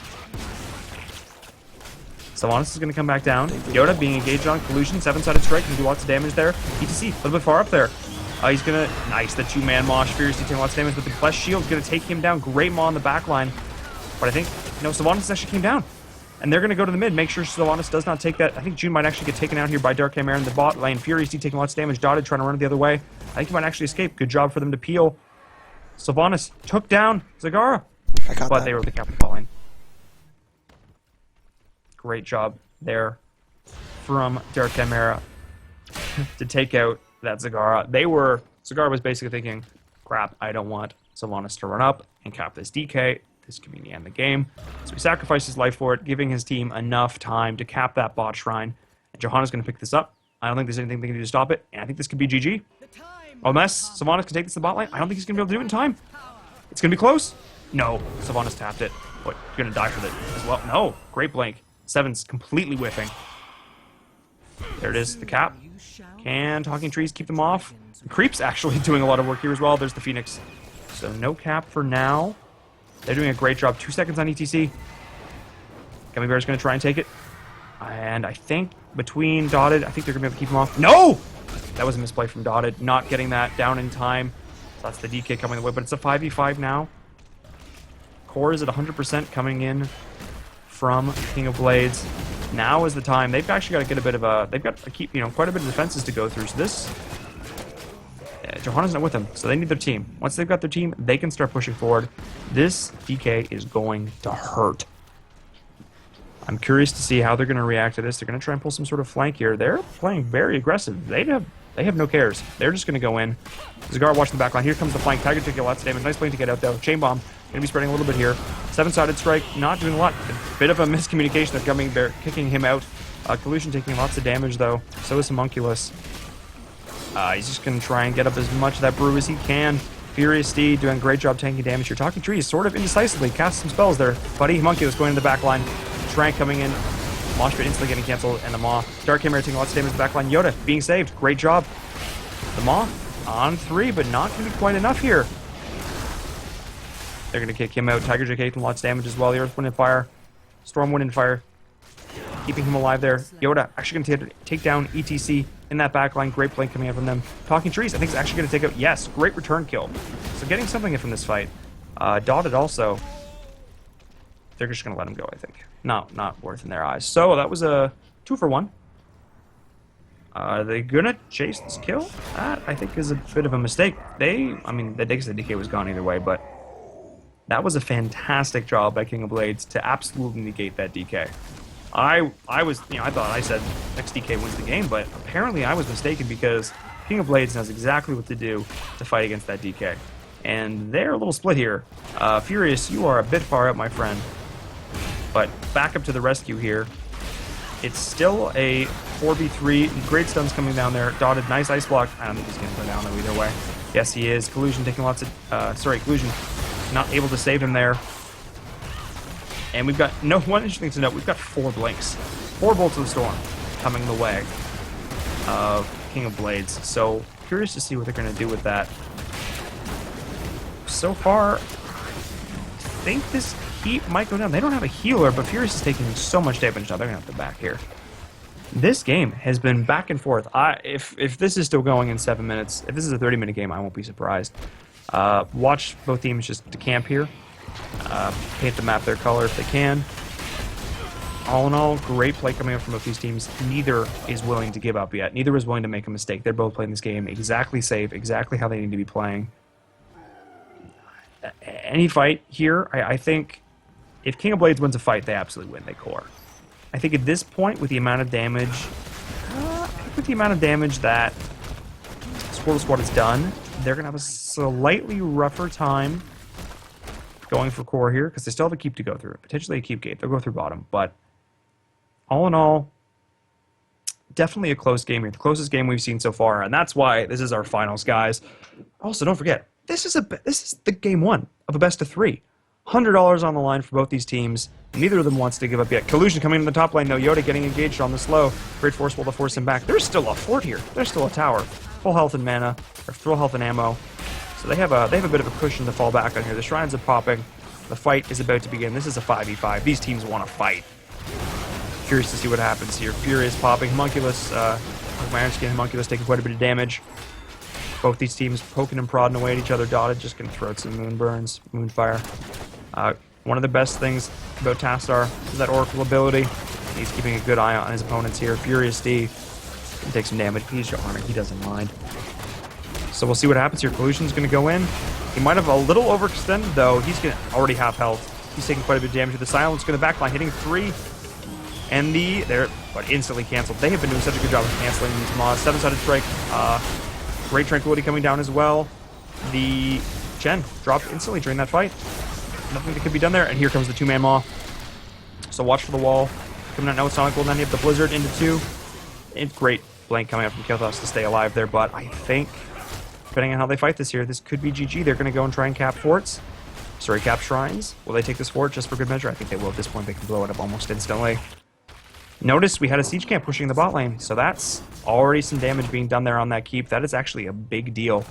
Sylvanas is going to come back down. Yoda being engaged on Collusion, 7-sided strike, can do lots of damage there. ETC, a little bit far up there. He's going to... Nice, the 2-man Mosh. Furiously taking lots of damage, but the Blessed Shield's going to take him down. Great Maw on the back line. But I think, no, Sylvanas actually came down. And they're going to go to the mid, make sure Sylvanas does not take that. I think June might actually get taken out here by Dark Chimera in the bot lane. Furiously taking lots of damage. Dotted trying to run it the other way. I think he might actually escape. Good job for them to peel. Sylvanas took down Zagara. But they were the cap falling. Great job there from Dark Chimera to take out that Zagara. Zagara was basically thinking, crap, I don't want Sylvanas to run up and cap this DK. This could be the end of the game. So he sacrificed his life for it, giving his team enough time to cap that bot shrine. And Johanna's going to pick this up. I don't think there's anything they can do to stop it. And I think this could be GG. Unless Sylvanas can take this to the bot lane, I don't think he's going to be able to do it in time. It's going to be close. No, Sylvanas tapped it. What, you're going to die for it as well? No, great blink. 7's completely whiffing. There it is, the cap. Can Talking Trees keep them off? The Creep's actually doing a lot of work here as well. There's the Phoenix. So no cap for now. They're doing a great job. 2 seconds on ETC. Gummy Bear's going to try and take it. And I think between Dotted, I think they're going to be able to keep him off. No! That was a misplay from Dotted. Not getting that down in time. So that's the DK coming the way. But it's a 5v5 now. Core is at 100% coming in from King of Blades. Now is the time. They've actually got to get a bit of a... They've got to keep, quite a bit of defenses to go through. So this... Johanna's not with them, so they need their team. Once they've got their team, they can start pushing forward. This DK is going to hurt. I'm curious to see how they're going to react to this. They're going to try and pull some sort of flank here. They're playing very aggressive. They have no cares. They're just going to go in. Zagar watching the back line. Here comes the flank. Tiger taking lots of damage. Nice plane to get out, though. Chain Bomb going to be spreading a little bit here. 7-sided strike, not doing a lot. A bit of a miscommunication of Gummy Bear kicking him out. Collusion taking lots of damage, though. So is Homunculus. He's just going to try and get up as much of that brew as he can. Furious Steed doing a great job tanking damage here. Talking Trees sort of indecisively. Cast some spells there. Buddy Homunculus going to the back line. Shrank coming in. Mosh Pit instantly getting canceled. And the Maw. Dark Chimera taking lots of damage to the back line. Yoda being saved. Great job. The Maw on 3, but not going to be quite enough here. They're going to kick him out. Tiger JK taking lots of damage as well. The Earth, Wind, and Fire. Storm, Wind, and Fire. Keeping him alive there. Yoda actually going to take down ETC in that back line. Great play coming out from them. Talking Trees, I think, is actually going to take out... Yes, great return kill. So getting something in from this fight. Dotted also. They're just going to let him go, I think. Not worth in their eyes. So that was a 2-for-1. Are they going to chase this kill? That, I think, is a bit of a mistake. The DK was gone either way, but that was a fantastic job by King of Blades to absolutely negate that DK. I thought I said next DK wins the game, but apparently I was mistaken because King of Blades knows exactly what to do to fight against that DK. And they're a little split here. Furious, you are a bit far out, my friend. But back up to the rescue here. It's still a 4v3. Great stuns coming down there. Dotted, nice ice block. I don't think he's going to go down though either way. Yes, he is. Collusion taking lots of... Collusion not able to save him there. And we've got, one interesting to note, we've got 4 blinks. 4 Bolts of the Storm coming the way of King of Blades. So, curious to see what they're going to do with that. so far, I think this heat might go down. They don't have a healer, but Furious is taking so much damage now. They're going to have to back here. This game has been back and forth. If this is still going in 7 minutes, if this is a 30-minute game, I won't be surprised. Watch both teams just decamp here. Paint the map their color if they can. All in all, great play coming up from both these teams. Neither is willing to give up yet. Neither is willing to make a mistake. They're both playing this game exactly safe, exactly how they need to be playing. Any fight here, I think if King of Blades wins a fight, they absolutely win. They core. I think at this point, with the amount of damage, that Squirtle Squad has done, they're going to have a slightly rougher time going for core here, because they still have a keep to go through. Potentially a keep gate. They'll go through bottom, but all in all, definitely a close game here. The closest game we've seen so far, and that's why this is our finals, guys. Also, don't forget, this is the game one of a best of three. $100 on the line for both these teams. Neither of them wants to give up yet. Collusion coming in the top lane. No Yoda getting engaged on the slow. Great Force will to force him back. There's still a fort here. There's still a tower. Full health and mana, or full health and ammo. So they have a bit of a cushion to fall back on here. The shrines are popping. The fight is about to begin. This is a 5v5. These teams want to fight. Curious to see what happens here. Furious popping. Homunculus, my Iron Skin Homunculus taking quite a bit of damage. Both these teams poking and prodding away at each other. Dotted just going to throw out some Moonburns, Moonfire. One of the best things about Tastar is that Oracle ability. He's keeping a good eye on his opponents here. Furious D can take some damage. He's your armor. He doesn't mind. So we'll see what happens here. Collusion's going to go in. He might have a little overextended, though. He's going to already have health. He's taking quite a bit of damage. The Silence going to backline, hitting 3. And but instantly canceled. They have been doing such a good job of canceling these mods. 7-sided strike. Great Tranquility coming down as well. The Chen dropped instantly during that fight. Nothing that could be done there. And here comes the 2-man Maw. So watch for the wall. Coming out now with Sonic Gold. Then you have the Blizzard into 2. And great blank coming up from Kilthos to stay alive there. But I think, depending on how they fight this here, this could be GG. They're going to go and try and cap forts. Sorry, cap shrines. Will they take this fort just for good measure? I think they will at this point. They can blow it up almost instantly. Notice we had a siege camp pushing the bot lane, so that's already some damage being done there on that keep. That is actually a big deal.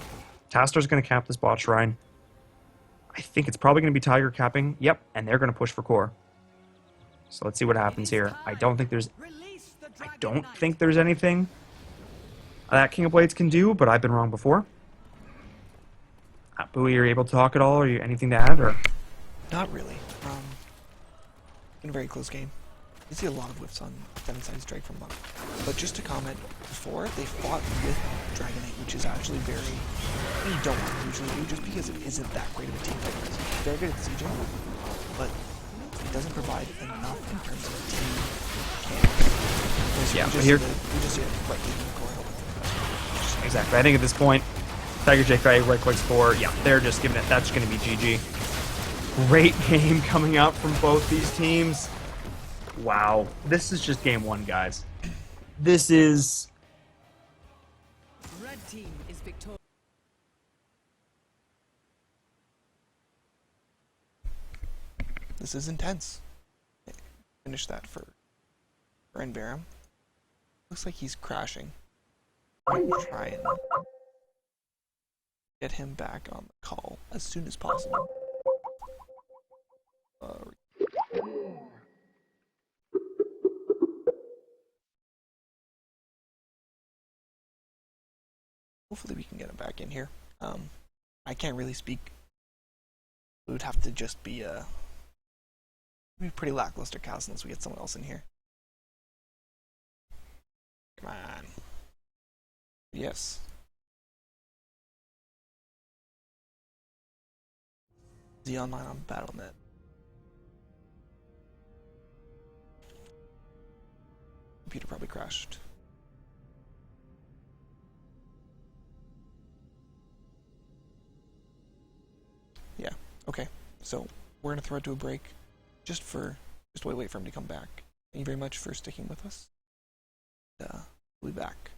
Tastar's going to cap this bot shrine. I think it's probably going to be Tiger capping. Yep, and they're going to push for core. So let's see what happens here. I don't think there's anything that King of Blades can do, but I've been wrong before. Bowie, are you able to talk at all? Or anything to add? Or not really. In a very close game. You see a lot of whiffs on 7-sided strike from them. But just to comment, before, they fought with Dragonite, which is actually very... you don't want to usually do, just because it isn't that great of a team fight. It's very good at sieging, but it doesn't provide enough in terms of team camp. Yeah, but here... We just see it right in the core. Exactly. I think at this point, Tiger JK, right click score, yeah, they're just giving it... That's going to be GG. Great game coming out from both these teams. Wow, this is just game one, guys. This is... Red team is victorious. This is intense. Finish that for Baram. Looks like he's crashing. I'm gonna try and get him back on the call as soon as possible. Hopefully we can get him back in here. I can't really speak. It would have to just be pretty lackluster cast unless we get someone else in here. Come on. Yes. Is he online on Battle.net? Computer probably crashed. Yeah, okay. So we're gonna throw it to a break just wait for him to come back. Thank you very much for sticking with us. We'll be back.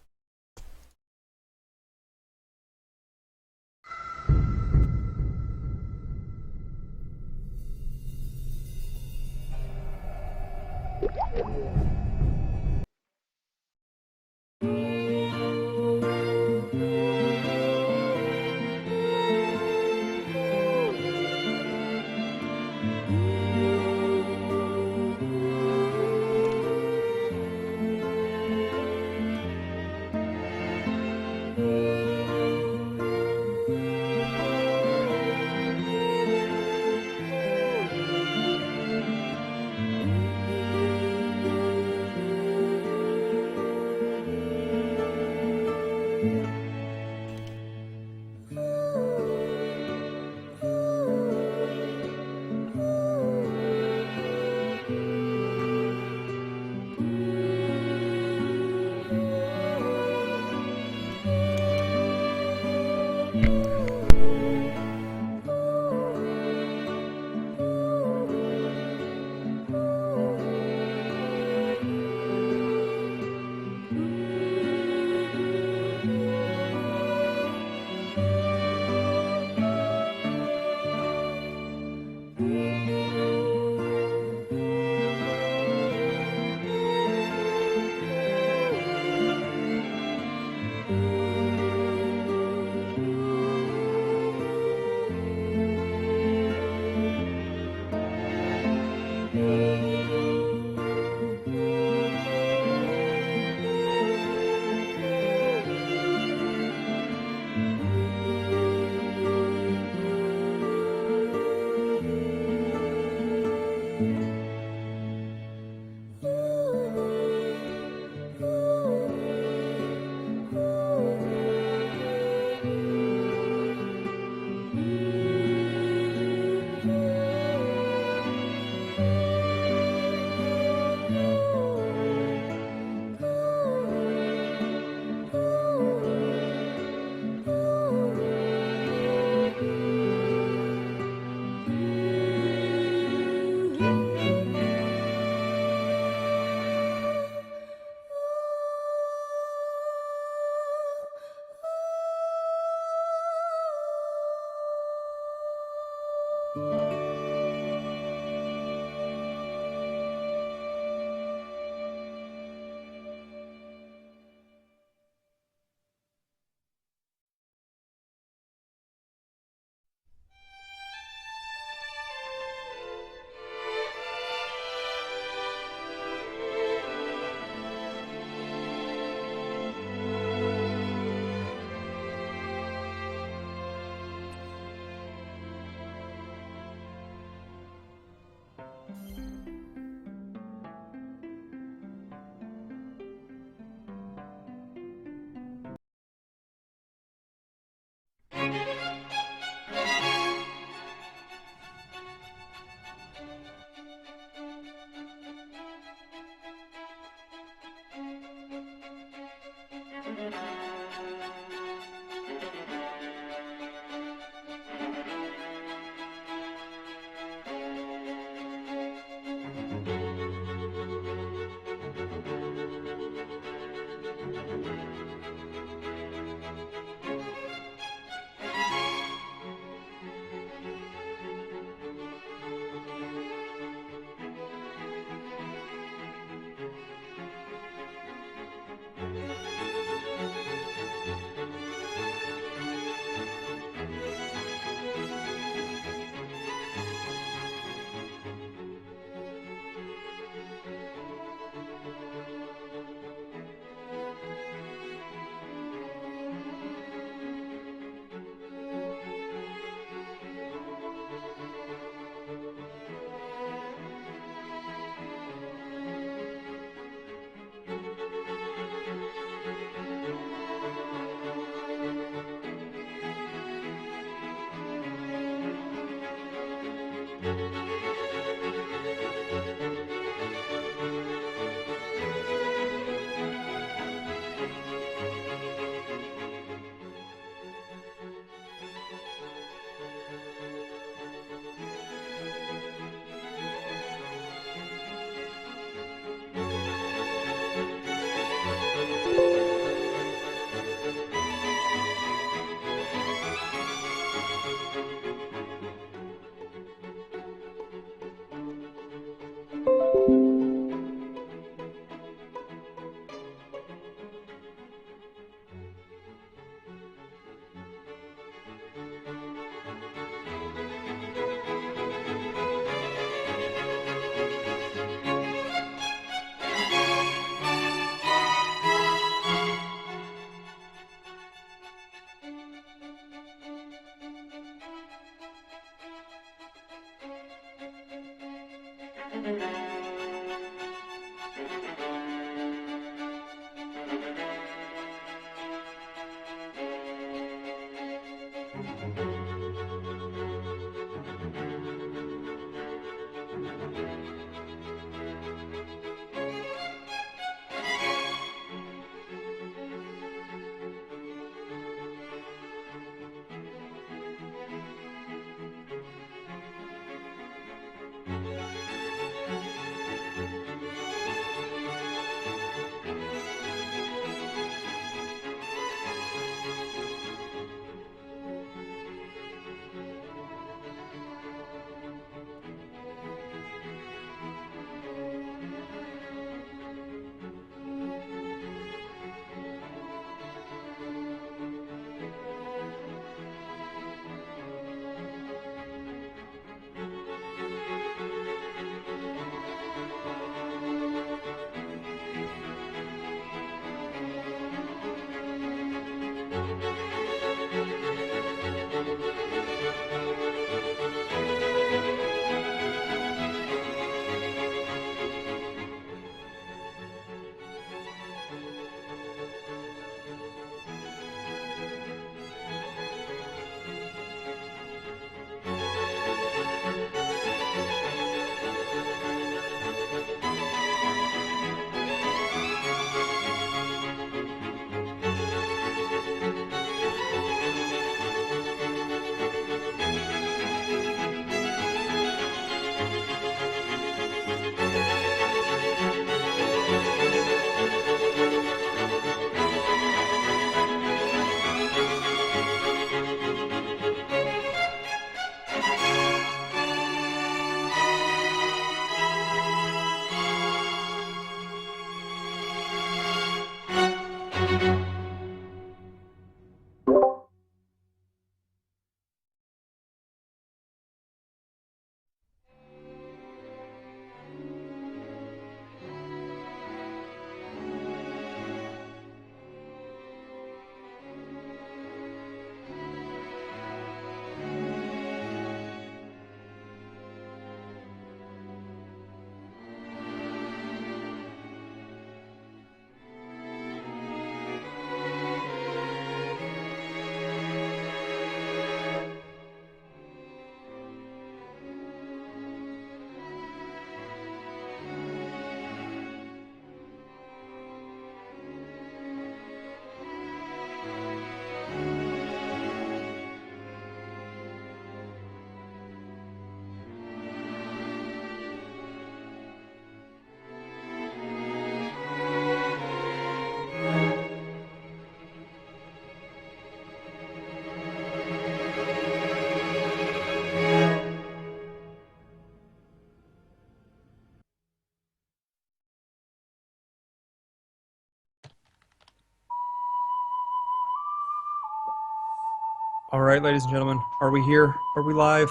All right, ladies and gentlemen, are we here? Are we live?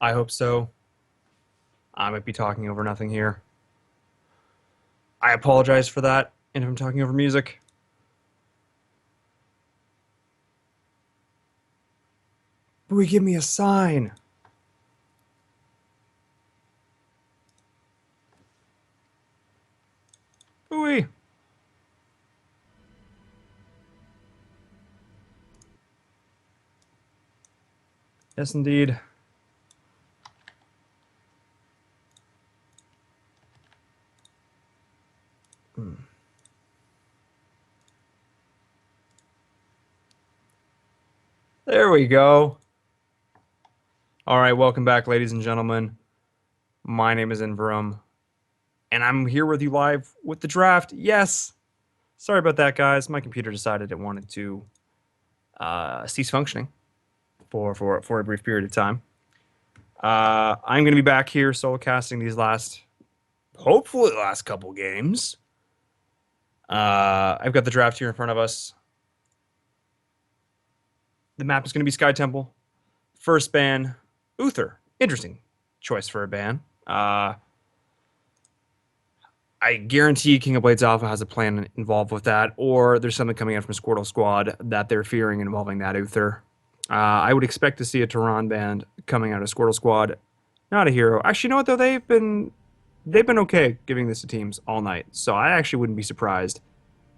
I hope so. I might be talking over nothing here. I apologize for that, and if I'm talking over music. But give me a sign. Ooh. Yes, indeed. There we go. All right, welcome back, ladies and gentlemen. My name is Inverum, and I'm here with you live with the draft. Yes. Sorry about that, guys. My computer decided it wanted to cease functioning for a brief period of time. I'm going to be back here solo casting these hopefully last couple games. I've got the draft here in front of us. The map is going to be Sky Temple. First ban, Uther. Interesting choice for a ban. I guarantee King of Blades Alpha has a plan involved with that, or there's something coming out from Squirtle Squad that they're fearing involving that Uther. I would expect to see a Tehran band coming out of Squirtle Squad. Not a hero. Actually, you know what though? They've been okay giving this to teams all night, so I actually wouldn't be surprised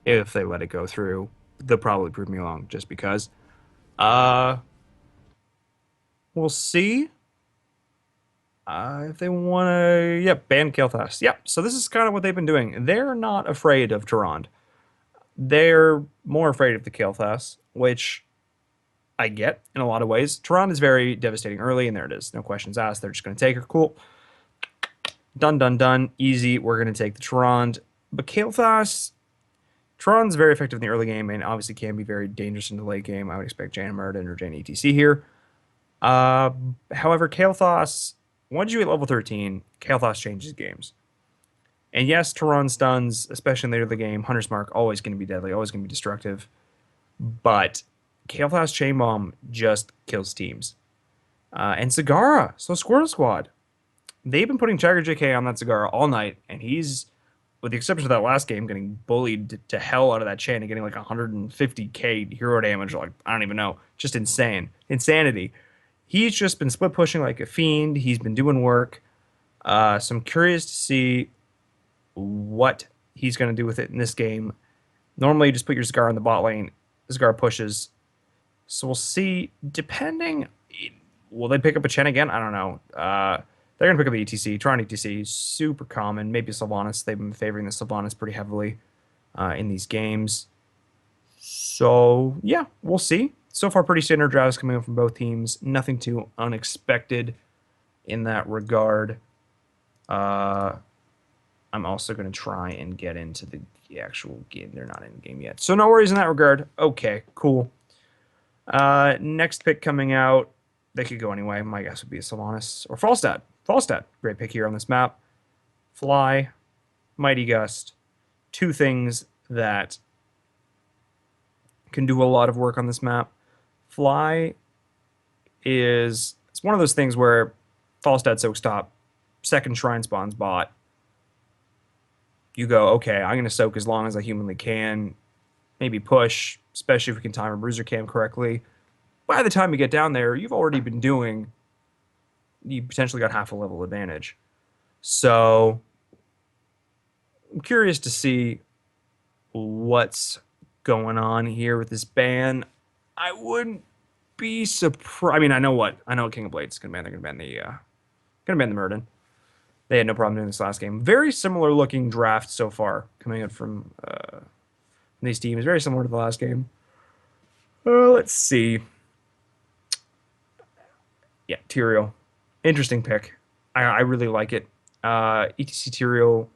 if they let it go through. They'll probably prove me wrong just because. We'll see. If they want to, ban Kael'thas. Yep. So this is kind of what they've been doing. They're not afraid of Tehran. They're more afraid of the Kael'thas, which I get in a lot of ways. Tehran is very devastating early, and there it is. No questions asked. They're just going to take her. Cool. Done, done, done. Easy. We're going to take the Tehran. But Kael'thas, Tehran's very effective in the early game, and obviously can be very dangerous in the late game. I would expect Jaina Murden or Jaina ETC here. However, Kael'thas, once you hit level 13, Kael'thas changes games. And yes, Tehran stuns, especially in later in the game, Hunter's Mark, always going to be deadly, always going to be destructive. But Kael'thas Chain Bomb just kills teams. And Zagara, so Squirtle Squad. They've been putting Tiger JK on that Zagara all night, and he's, with the exception of that last game, getting bullied to hell out of that chain and getting like 150k hero damage, like, I don't even know. Just insane. Insanity. He's just been split pushing like a fiend. He's been doing work. So I'm curious to see what he's going to do with it in this game. Normally, you just put your Zagara in the bot lane. Zagara pushes. So we'll see. Depending, will they pick up a Chen again? I don't know. They're going to pick up the ETC. Tron ETC, super common. Maybe Sylvanas. They've been favoring the Sylvanas pretty heavily in these games. So, yeah, we'll see. So far, pretty standard drafts coming up from both teams. Nothing too unexpected in that regard. I'm also going to try and get into the actual game. They're not in the game yet. So no worries in that regard. Okay, cool. Next pick coming out. They could go anyway. My guess would be a Sylvanas or Falstad. Falstad, great pick here on this map. Fly, Mighty Gust. Two things that can do a lot of work on this map. Fly it's one of those things where Falstad soaks top, second shrine spawns bot. You go, okay, I'm going to soak as long as I humanly can. Maybe push, especially if we can time a bruiser cam correctly. By the time you get down there, you've already been doing, you potentially got half a level advantage. So I'm curious to see what's going on here with this ban. I wouldn't be surprised. I mean, I know what King of Blades is going to ban. They're going to ban the Murden. They had no problem doing this last game. Very similar looking draft so far coming in from these teams. Very similar to the last game. Let's see. Yeah, Tyrael. Interesting pick. I really like it. ETC Tyrael,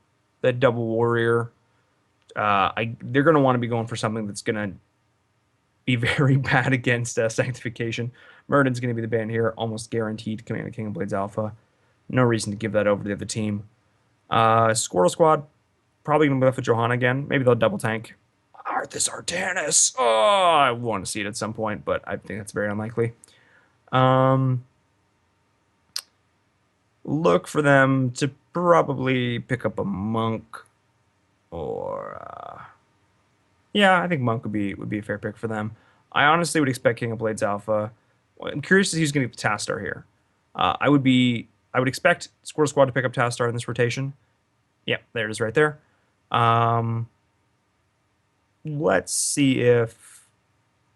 that double warrior. They're going to want to be going for something that's going to be very bad against Sanctification. Murden's going to be the ban here, almost guaranteed coming out of King of Blades Alpha. No reason to give that over to the other team. Squirtle Squad, probably going to be left with Johanna again. Maybe they'll double tank. Arthas Artanis. Oh, I want to see it at some point, but I think that's very unlikely. Look for them to probably pick up a monk, or yeah, I think monk would be a fair pick for them. I honestly would expect King of Blades Alpha. Well, I'm curious to see who's going to get the Tastar here. I would expect Squirrel Squad to pick up Tastar in this rotation. Yeah, there it is right there. Um, let's see if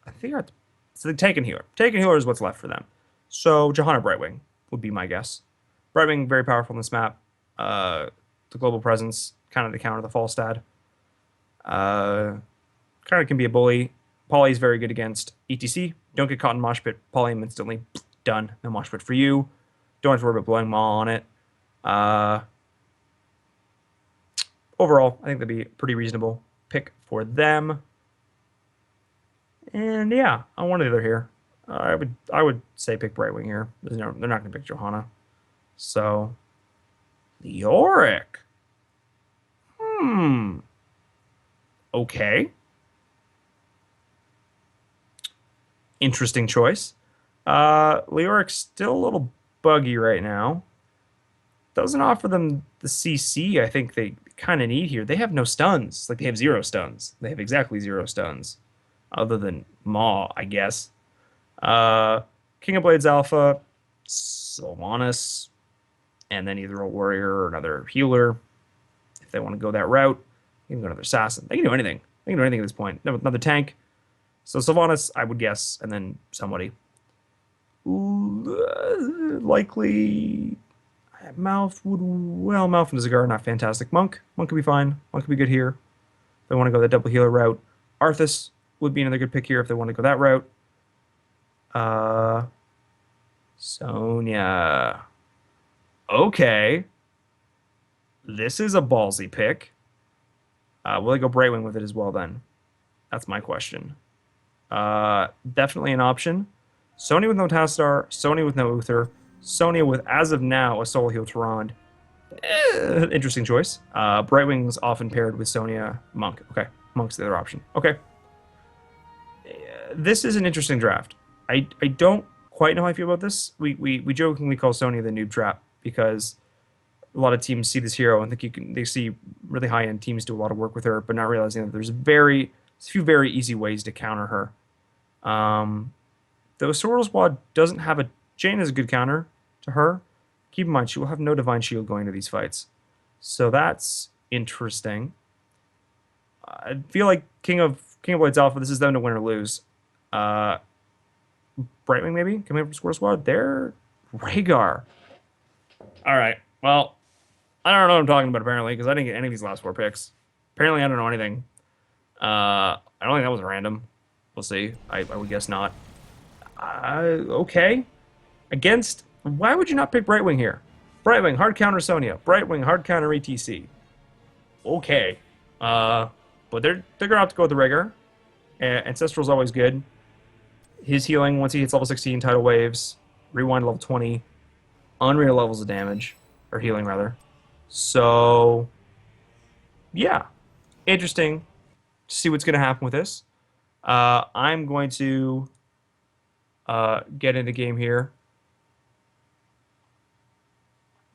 I think so. The Taken Healer. Taken Healer is what's left for them. So Johanna Brightwing would be my guess. Brightwing very powerful on this map. The global presence, kind of to counter the Falstad. Kind of can be a bully. Polly's very good against ETC. Don't get caught in mosh pit. Polly instantly done. No mosh pit for you. Don't have to worry about blowing Maw on it. Overall, I think that'd be a pretty reasonable pick for them. And yeah, on one or the other here. I would say pick Brightwing here. They're not going to pick Johanna. So, Leoric. Okay. Interesting choice. Leoric's still a little buggy right now. Doesn't offer them the CC I think they kind of need here. They have no stuns. Like, they have 0 stuns. They have exactly 0 stuns. Other than Maw, I guess. King of Blades Alpha, Sylvanas, and then either a warrior or another healer. If they want to go that route, they can go another assassin. They can do anything. They can do anything at this point. Another tank. So Sylvanas, I would guess, and then somebody. Likely Malf would, well, Malf and Zagar, not fantastic. Monk could be fine. Monk could be good here. If they want to go the double healer route. Arthas would be another good pick here if they want to go that route. Sonya. Okay. This is a ballsy pick. Will they go Brightwing with it as well then? That's my question. Definitely an option. Sonya with no Tastar, Sonya with no Uther, Sonya with, as of now, a solo heal Tyrande. Interesting choice. Brightwing's often paired with Sonya Monk. Okay, Monk's the other option. Okay. This is an interesting draft. I don't quite know how I feel about this. We jokingly call Sonya the noob trap because a lot of teams see this hero and think they see really high-end teams do a lot of work with her, but not realizing that there's a few very easy ways to counter her. Though Squirrel Squad doesn't have a... Jane is a good counter to her. Keep in mind, she will have no Divine Shield going to these fights. So that's interesting. I feel like King of Blades Alpha, this is them to win or lose. Brightwing, maybe? Coming up from Squirrel Squad? They're Rhaegar. All right. Well, I don't know what I'm talking about, apparently, because I didn't get any of these last 4 picks. Apparently, I don't know anything. I don't think that was random. We'll see. I would guess not. Okay. Against... Why would you not pick Brightwing here? Brightwing, hard counter Sonya. Brightwing, hard counter ETC. Okay. But they're going to have to go with the Rhaegar. Ancestral's always good. His healing, once he hits level 16, tidal waves. Rewind level 20. Unreal levels of damage. Or healing, rather. So... yeah. Interesting to see what's going to happen with this. I'm going to get in the game here.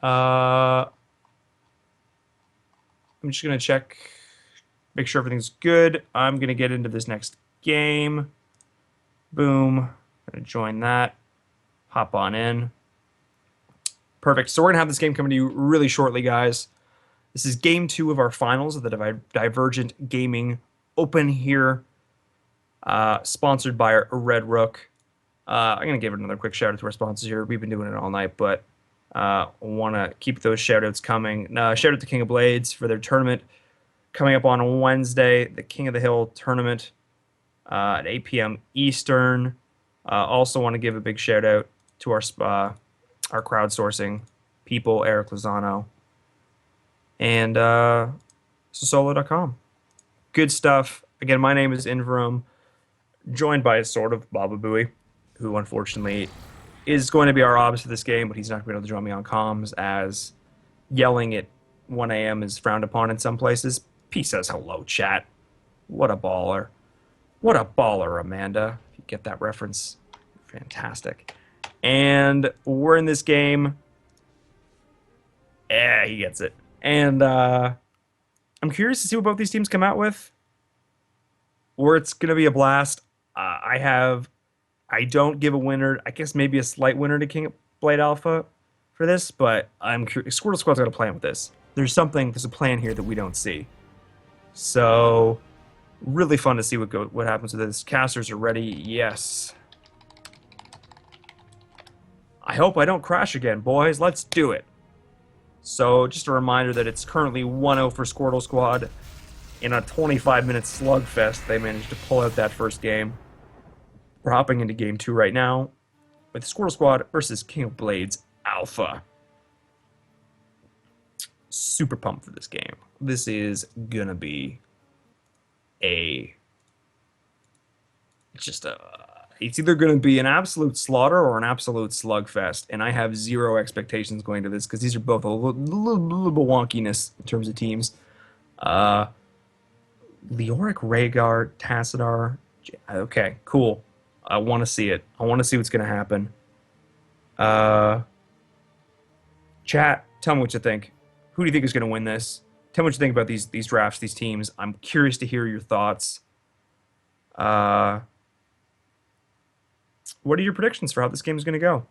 I'm just going to check, make sure everything's good. I'm going to get into this next game. Boom. Going to join that. Hop on in. Perfect. So we're going to have this game coming to you really shortly, guys. This is game 2 of our finals of the Divergent Gaming Open here. Sponsored by Red Rook. I'm going to give it another quick shout out to our sponsors here. We've been doing it all night, but want to keep those shout outs coming. Shout out to King of Blades for their tournament coming up on Wednesday, the King of the Hill tournament at 8 p.m. Eastern. Also want to give a big shout out to our crowdsourcing people, Eric Lozano and Sosolo.com. Good stuff. Again, my name is Inverum, joined by sort of Baba Booey, who unfortunately is going to be our obs for this game, but he's not going to be able to join me on comms as yelling at 1 a.m. is frowned upon in some places. He says hello, chat. What a baller. What a baller, Amanda. If you get that reference, fantastic. And we're in this game. Yeah, he gets it. And I'm curious to see what both these teams come out with. Or it's going to be a blast. I don't give a winner. I guess maybe a slight winner to King of Blade Alpha for this, but I'm curious. Squirtle Squad's got a plan with this. There's a plan here that we don't see. So, really fun to see what happens with this. Casters are ready. Yes. I hope I don't crash again, boys. Let's do it. So, just a reminder that it's currently 1-0 for Squirtle Squad. In a 25-minute slugfest, they managed to pull out that first game. We're hopping into game 2 right now with Squirtle Squad versus King of Blades Alpha. Super pumped for this game. This is gonna be it's either gonna be an absolute slaughter or an absolute slugfest, and I have zero expectations going to this because these are both a little bit wonkiness in terms of teams. Leoric, Rhaegar, Tassadar. Okay, cool. I want to see it. I want to see what's going to happen. Chat, tell me what you think. Who do you think is going to win this? Tell me what you think about these drafts, these teams. I'm curious to hear your thoughts. What are your predictions for how this game is going to go?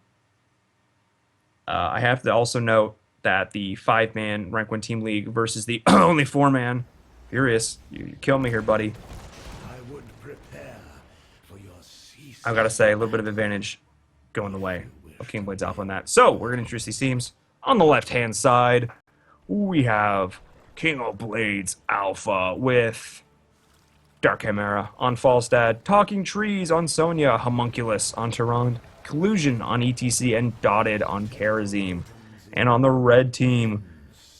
I have to also note that the 5-man rank 1 team league versus the only 4-man. Furious, you kill me here, buddy. I would prepare for your cease. I've got to say, a little bit of advantage going the way of King Blades Alpha on that. So, we're going to introduce these teams. On the left-hand side, we have King of Blades Alpha with Dark Chimera on Falstad, Talking Trees on Sonya, Homunculus on Tyrande, Collusion on ETC, and Dotted on Karazim. And on the red team,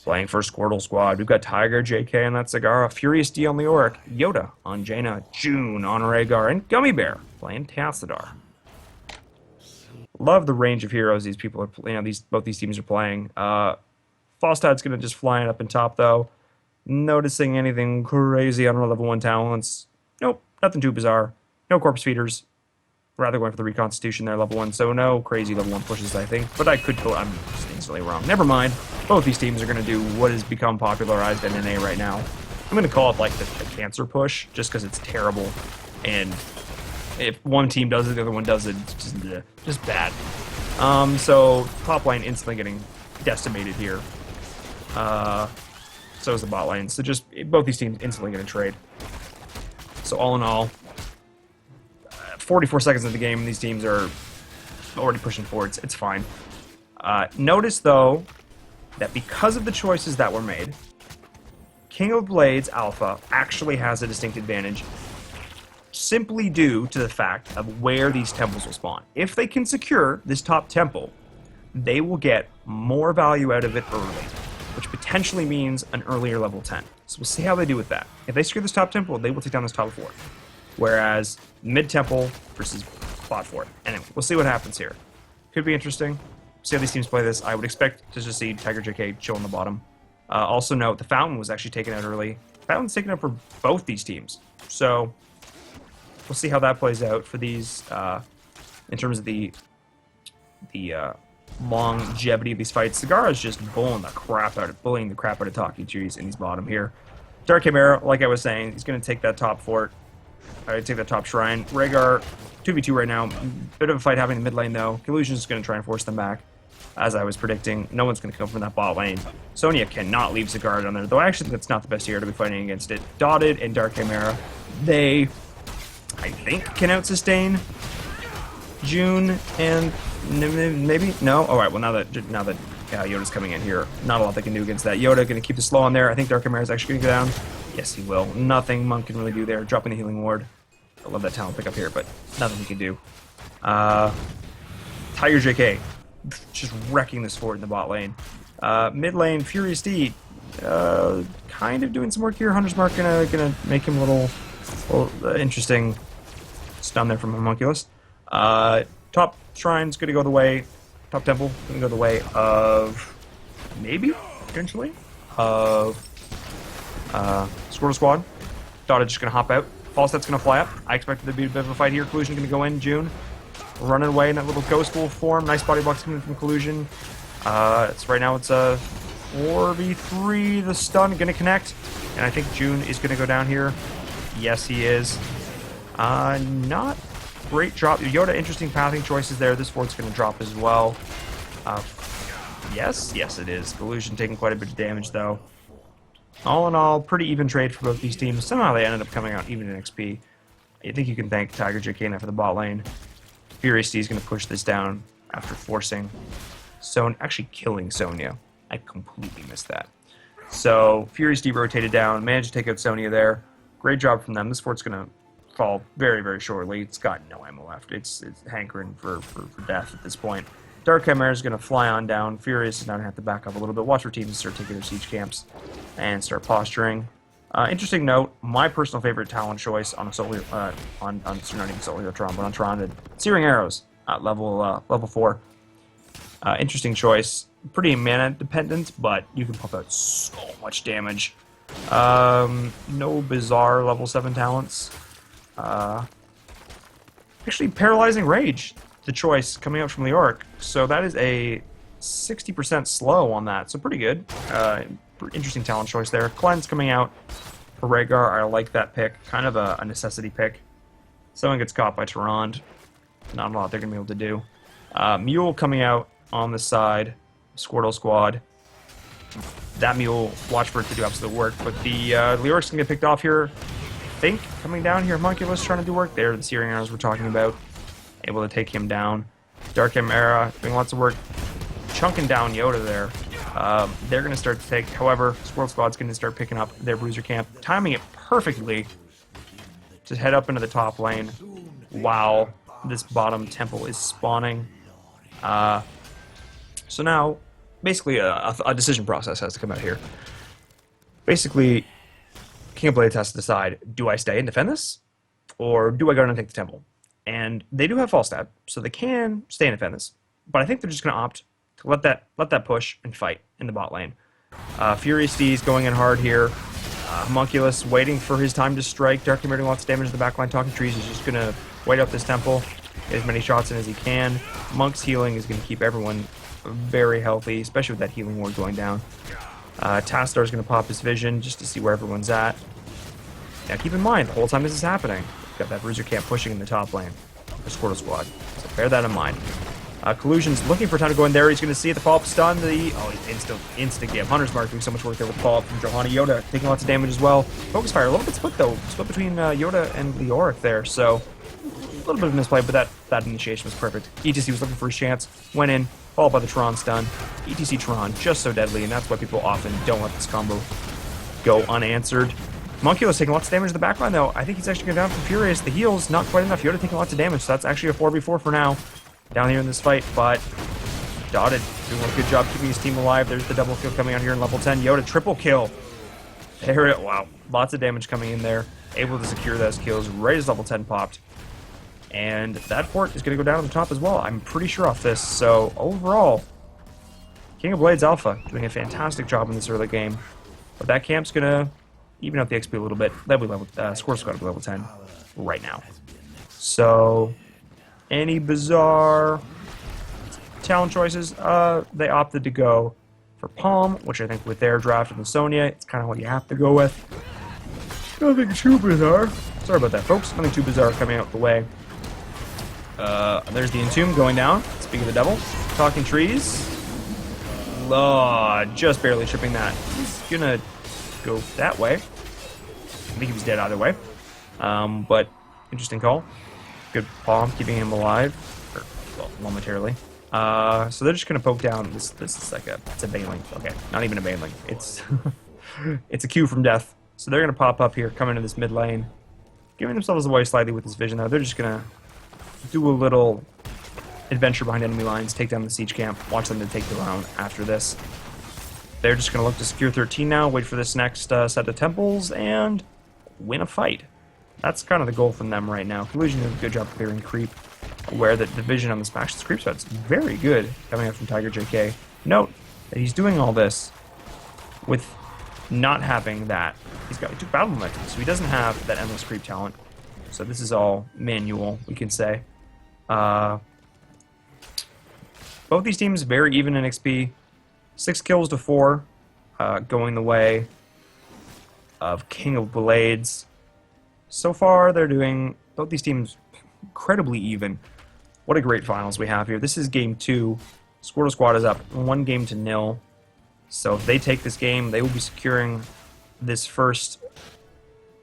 playing for Squirtle Squad, we've got Tiger, JK on that Sagara, Furious D on Leoric, Yoda on Jaina, June on Rhaegar, and Gummy Bear playing Tassadar. Love the range of heroes these people are, both these teams are playing. Falstad's gonna just fly up in top though. Noticing anything crazy on our level 1 talents? Nope, nothing too bizarre. No corpse feeders. Rather going for the reconstitution there, level 1, so no crazy level 1 pushes, I think. But I'm just instantly wrong. Never mind. Both these teams are going to do what has become popularized in NA right now. I'm going to call it like the cancer push, just because it's terrible. And if one team does it, the other one does it. It's just bad. So top lane instantly getting decimated here. So is the bot lane. So just both these teams instantly going to trade. So all in all, 44 seconds of the game, these teams are already pushing forwards. It's fine. Notice, though, that because of the choices that were made, King of Blades Alpha actually has a distinct advantage simply due to the fact of where these temples will spawn. If they can secure this top temple, they will get more value out of it early, which potentially means an earlier level 10. So we'll see how they do with that. If they secure this top temple, they will take down this top 4. Whereas mid-temple versus bot fort. Anyway, we'll see what happens here. Could be interesting. See how these teams play this. I would expect to just see Tiger JK chill on the bottom. Also note, the Fountain was actually taken out early. Fountain's taken out for both these teams. So, we'll see how that plays out for these, in terms of the longevity of these fights. Sagara's just bullying the crap out of Talking Trees in these bottom here. Dark Chimera, like I was saying, he's going to take that top fort. Alright, take that top shrine. Rhaegar, 2v2 right now. Bit of a fight happening in the mid lane, though. Collusion's just going to try and force them back. As I was predicting, no one's going to come from that bot lane. Sonya cannot leave Sagara down there, though I actually think that's not the best hero to be fighting against it. Dotted and Dark Chimera, they, I think, can out-sustain June and maybe? No? Alright, well, now that Yoda's coming in here, not a lot they can do against that. Yoda going to keep the slow on there. I think Dark Chimera's actually going to go down. Yes, he will. Nothing Monk can really do there. Dropping the healing ward. I love that talent pickup here, but nothing he can do. Tiger JK, just wrecking this fort in the bot lane. Mid lane, Furious D, kind of doing some work here. Hunter's Mark gonna make him a little interesting. Stun there from Homunculus. Top Shrine's gonna go the way. Top Temple gonna go the way of potentially of Squirtle Squad. Dotted just going to hop out. Falset's going to fly up. I expected there to be a bit of a fight here. Collusion going to go in. June running away in that little ghost wolf form. Nice body blocks coming from Collusion. It's right now it's a 4v3. The stun going to connect. And I think June is going to go down here. Yes, he is. Not great drop. Yoda, interesting pathing choices there. This ford's going to drop as well. Yes, it is. Collusion taking quite a bit of damage, though. All in all, pretty even trade for both these teams. Somehow they ended up coming out even in XP. I think you can thank Tiger JK now for the bot lane. Furious D is going to push this down after forcing actually killing Sonya. I completely missed that. So Furious D rotated down, managed to take out Sonya there. Great job from them. This fort's going to fall very, very shortly. It's got no ammo left. It's hankering for death at this point. Dark Chimera is going to fly on down. Furious is now going to have to back up a little bit. Watch for teams to start taking their siege camps and start posturing. Interesting note, my personal favorite talent choice on a solo, not even solo Tron, but on Tron, Searing Arrows at level 4. Interesting choice. Pretty mana dependent, but you can pump out so much damage. No bizarre level 7 talents. Actually, Paralyzing Rage, the choice coming out from Leoric. So that is a 60% slow on that, so pretty good. Interesting talent choice there. Cleanse coming out for Rhaegar. I like that pick. Kind of a necessity pick. Someone gets caught by Tyrande. Not a lot they're going to be able to do. Mule coming out on the side. Squirtle squad. That Mule, watch for it to do absolute work. But the Leoric's going to get picked off here. I think coming down here, Homunculus trying to do work there. The Searing Arrows we're talking about. Able to take him down. Dark Chimera doing lots of work. Chunking down Yoda there. They're going to start to take, however, Squirrel Squad's going to start picking up their bruiser camp, timing it perfectly to head up into the top lane while this bottom temple is spawning. So now, basically, a decision process has to come out here. Basically, King of Blades has to decide, do I stay and defend this? Or do I go down and take the temple? And they do have false stab, so they can stay and defend this. But I think they're just going to opt to let that push and fight in the bot lane. Furious D is going in hard here. Homunculus waiting for his time to strike. Dark Chimera doing lots of damage to the backline. Talking Trees is just going to wait up this temple, get as many shots in as he can. Monk's healing is going to keep everyone very healthy, especially with that healing ward going down. Tastar is going to pop his vision just to see where everyone's at. Now keep in mind, the whole time this is happening, got that bruiser camp pushing in the top lane. The Squirtle squad. So bear that in mind. Collusion's looking for time to go in there. He's going to see the follow-up stun. He's instant give. Hunter's Mark doing so much work there with the follow-up from Johanna. Yoda taking lots of damage as well. Focus fire, a little bit split though. Split between Yoda and Leoric there. So a little bit of misplay, but that initiation was perfect. ETC was looking for his chance. Went in, followed by the Tron stun. ETC Tron, just so deadly, and that's why people often don't let this combo go unanswered. Homunculus taking lots of damage to the backline though. I think he's actually going down from Furious. The heal's not quite enough. Yoda taking lots of damage, so that's actually a 4v4 for now. Down here in this fight, but Dotted doing a good job keeping his team alive. There's the double kill coming out here in level 10. Yoda triple kill. There it, wow, lots of damage coming in there. Able to secure those kills right as level 10 popped. And that fort is going to go down to the top as well. I'm pretty sure off this. So overall, King of Blades Alpha doing a fantastic job in this early game. But that camp's going to even out the XP a little bit. That'll be level, Squirtle Squad will be level 10 right now. So any bizarre talent choices? They opted to go for Palm, which I think with their draft and the Sonya, it's kind of what you have to go with. Nothing too bizarre. Sorry about that, folks. Nothing too bizarre coming out the way. There's the Entomb going down. Speaking of the devil. Talking Trees. Just barely tripping that. He's gonna go that way. I think he was dead either way. But interesting call. Good Palm, keeping him alive, or, well, momentarily. So they're just gonna poke down. This is like it's a Baneling. Okay, not even a Baneling. It's it's a Q from death. So they're gonna pop up here, come into this mid lane, giving themselves away slightly with this vision. Though they're just gonna do a little adventure behind enemy lines, take down the siege camp, watch them to take the round after this. They're just gonna look to secure 13 now, wait for this next set of temples, and win a fight. That's kind of the goal from them right now. Collusion did a good job clearing creep. Aware that the vision on the Smash creep set's very good coming out from Tiger JK. Note that he's doing all this with not having that. He's he took battle momentum, so he doesn't have that endless creep talent. So this is all manual, we can say. Both these teams very even in XP. 6 kills to 4, going the way of King of Blades. So far, they're doing, both these teams, incredibly even. What a great finals we have here. This is game 2. Squirtle Squad is up 1-0. So if they take this game, they will be securing this first.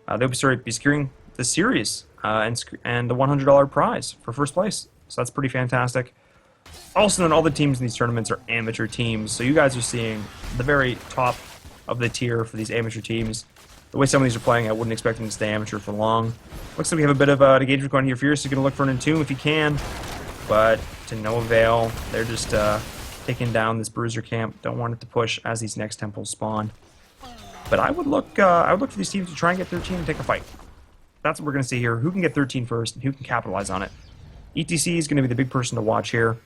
They'll be securing the series and the $100 prize for first place. So that's pretty fantastic. Also, all the teams in these tournaments are amateur teams, so you guys are seeing the very top of the tier for these amateur teams. The way some of these are playing, I wouldn't expect them to stay amateur for long. Looks like we have a bit of an engagement going here. Fierce is going to look for an Entomb if he can, but to no avail. They're just taking down this Bruiser camp. Don't want it to push as these next temples spawn. But I would look for these teams to try and get 13 and take a fight. That's what we're going to see here. Who can get 13 first and who can capitalize on it? ETC is going to be the big person to watch here.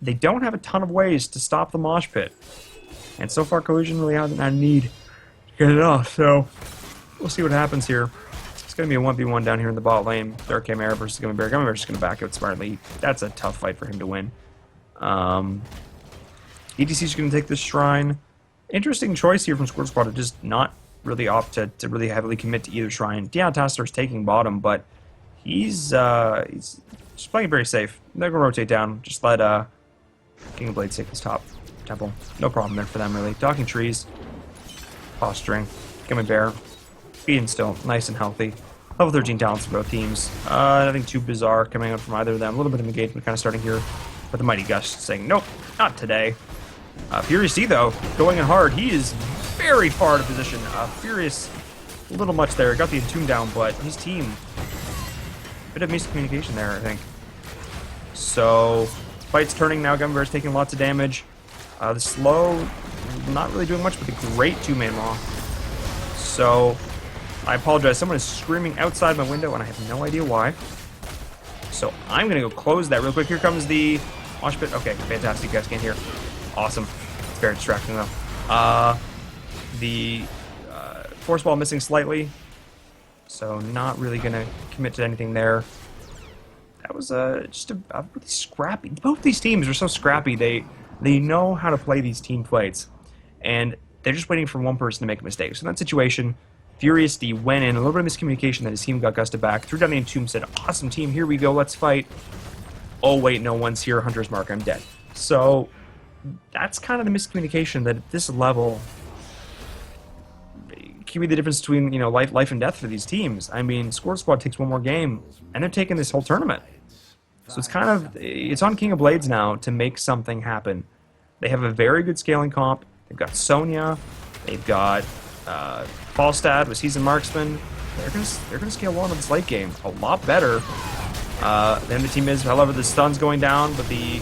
They don't have a ton of ways to stop the mosh pit. And so far, Collusion really hasn't had a need to get it off, so we'll see what happens here. It's going to be a 1v1 down here in the bot lane. Dark Chimera versus Gummy Bear. Gummy Bear's just going to back out smartly. That's a tough fight for him to win. ETC's going to take this Shrine. Interesting choice here from Squirtle Squad to just not really opt to really heavily commit to either Shrine. Dion Tastar's taking bottom, but he's just playing very safe. They're going to rotate down. Just let King of Blades take his top temple. No problem there for them, really. Docking trees. Posturing. Gummy Bear. Being still nice and healthy. Level 13 talents for both teams. Nothing too bizarre coming out from either of them. A little bit of engagement kind of starting here. But the Mighty Gust saying, nope, not today. Furious D, though, going in hard. He is very far out of position. Furious, a little much there. Got the Entomb down, but his team, bit of miscommunication there, I think. So, fight's turning now. Gummy Bear's taking lots of damage. The slow, not really doing much, but the great 2-man law. So, I apologize. Someone is screaming outside my window, and I have no idea why. So, I'm going to go close that real quick. Here comes the mosh pit. Okay, fantastic. You guys can't hear. Awesome. It's very distracting, though. The force ball missing slightly. So, not really going to commit to anything there. That was just a really scrappy. Both these teams are so scrappy. They know how to play these team fights, and they're just waiting for one person to make a mistake. So in that situation, Furious D went in, a little bit of miscommunication that his team got gusted back, threw down the Entomb, said, awesome team, here we go, let's fight. Oh wait, no one's here, Hunter's Mark, I'm dead. So that's kind of the miscommunication that at this level can be the difference between, you know, life and death for these teams. I mean, Squirtle Squad takes one more game, and they're taking this whole tournament. So it's kind of, it's on King of Blades now to make something happen. They have a very good scaling comp. They've got Sonya. They've got Falstad with Seasoned Marksman. They're gonna scale well into this late game a lot better than the team is. However, the stun's going down, but the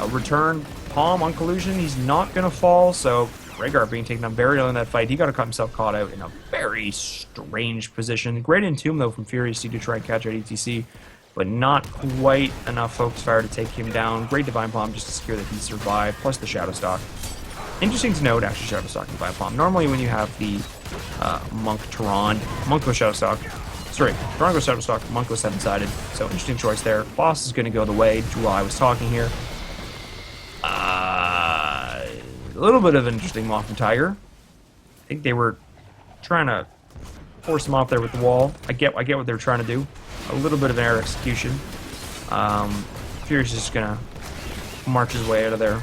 return palm on Collusion, he's not gonna fall. So Rhaegar being taken down very early in that fight. He got himself caught out in a very strange position. Great Entomb though from Furious D to try and catch out ETC. But not quite enough Focus Fire to take him down. Great Divine Palm just to secure that he survived, plus the Shadow Stalk. Interesting to note, actually, Shadow Stalk and Divine Palm. Normally when you have the Monk Tehran, Monk goes Shadow Stalk. Sorry, Tehran goes Shadow Stalk, Monk goes 7-sided. So interesting choice there. Boss is going to go the way Jewel I was talking here. A little bit of an interesting Moth and Tiger. I think they were trying to force him off there with the wall. I get what they were trying to do. A little bit of an error execution. Furious is just gonna march his way out of there.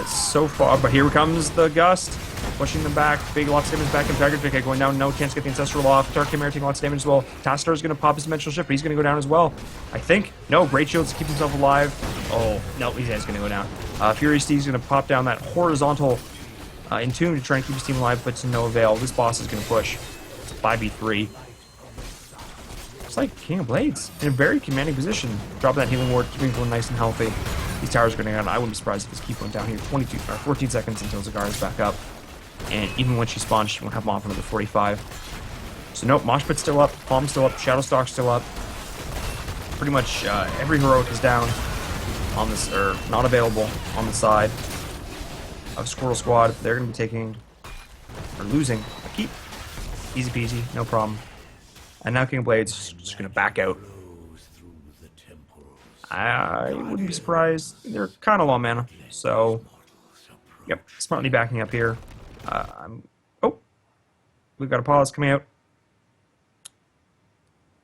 So far, but here comes the Gust, pushing them back. Big lots of damage back in Tiger JK going down. No chance to get the Ancestral off. Dark Chimera taking lots of damage as well. Tastar is gonna pop his Dimensional Shift, but he's gonna go down as well. I think. No, Great Shields to keep himself alive. Oh, no, he's gonna go down. Furious D is gonna pop down that horizontal Entomb to try and keep his team alive, but to no avail. This boss is gonna push. It's 5v3. It's like King of Blades in a very commanding position. Drop that healing ward, keeping everyone nice and healthy. These towers are going to go down. I wouldn't be surprised if this keep went down here. 14 seconds until Zagara is back up. And even when she spawns, she won't have Mom for another 45. So nope, Mosh Pit's still up, Palm's still up, Shadow Stalk's still up. Pretty much every heroic is down on this, or not available on the side of Squirtle Squad. They're going to be taking, or losing, a keep. Easy peasy, no problem. And now King of Blades just going to back out. I wouldn't be surprised. They're kind of low mana, so yep, smartly backing up here. Oh, we've got a pause coming out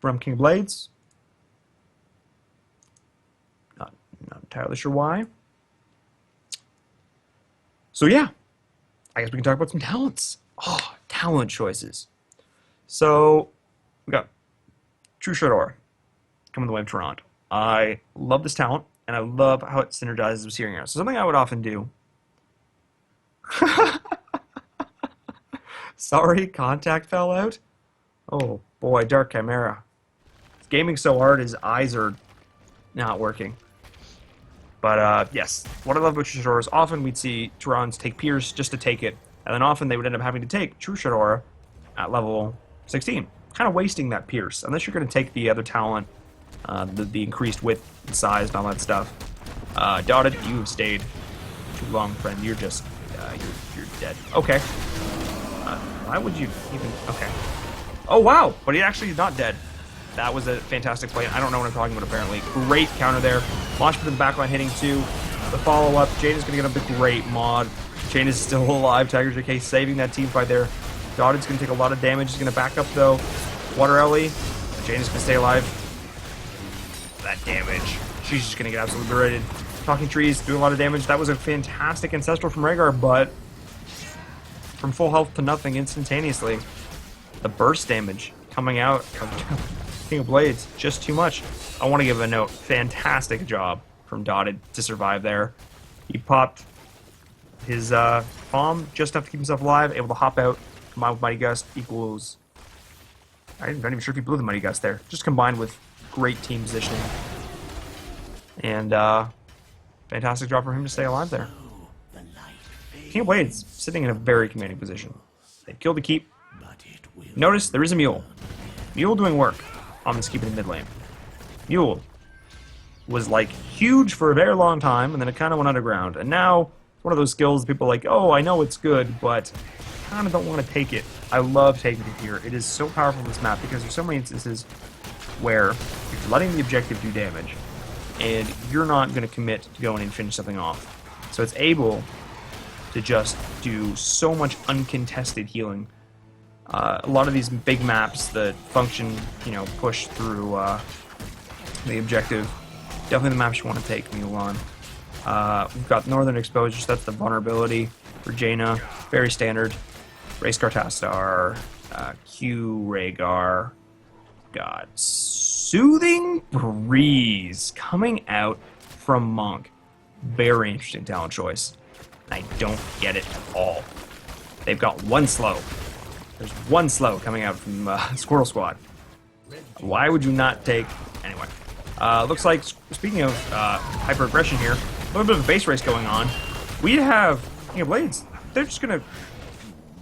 from King of Blades. Not entirely sure why. So yeah, I guess we can talk about some talents. Oh, talent choices. So we got True Shardora coming the way of Toronto. I love this talent, and I love how it synergizes with Searing Arrow. So something I would often do. Sorry, contact fell out. Oh boy, Dark Chimera. He's gaming so hard his eyes are not working. But yes, what I love about True Shardora is often we'd see Turons take Pierce just to take it, and then often they would end up having to take True Shardora at level 16. Kind of wasting that Pierce, unless you're going to take the other talent, the increased width and size and all that stuff. Dotted, you have stayed too long, friend. You're just, you're dead. Okay. Why would you even, okay. Oh wow, but he actually is not dead. That was a fantastic play. I don't know what I'm talking about apparently. Great counter there. Launch for the backline hitting too. The follow-up, Jane is going to get a great mod. Jane is still alive. Tiger JK saving that team fight there. Dotted's going to take a lot of damage. He's going to back up though. Water Ellie. Jane is going to stay alive. That damage. She's just going to get absolutely berated. Talking Trees doing a lot of damage. That was a fantastic Ancestral from Rhaegar, but from full health to nothing instantaneously. The burst damage coming out of King of Blades, just too much. I want to give a note. Fantastic job from Dotted to survive there. He popped his bomb just enough to keep himself alive, able to hop out, combined with Mighty Gust equals... I'm not even sure if he blew the Mighty Gust there. Just combined with great team positioning. And fantastic job for him to stay alive there. King of Blades sitting in a very commanding position. They've killed the keep. Notice there is a Mule. Mule doing work on this keep in the mid lane. Mule was like huge for a very long time, and then it kind of went underground. And now it's one of those skills that people are like, oh, I know it's good, but kind of don't want to take it. I love taking it here. It is so powerful in this map because there's so many instances where if you're letting the objective do damage, and you're not going to commit to going and finish something off. So it's able to just do so much uncontested healing. A lot of these big maps that function, you know, push through the objective. Definitely the maps you want to take Mule on. We've got Northern Exposure, so that's the vulnerability for Jaina. Very standard. Race Cartastar, Q Rhaegar. Got Soothing Breeze coming out from Monk. Very interesting talent choice. I don't get it at all. They've got one slow. There's one slow coming out from Squirtle Squad. Why would you not take... Anyway. Looks like, speaking of hyper-aggression here, a little bit of a base race going on. We have King of Blades. They're just going to...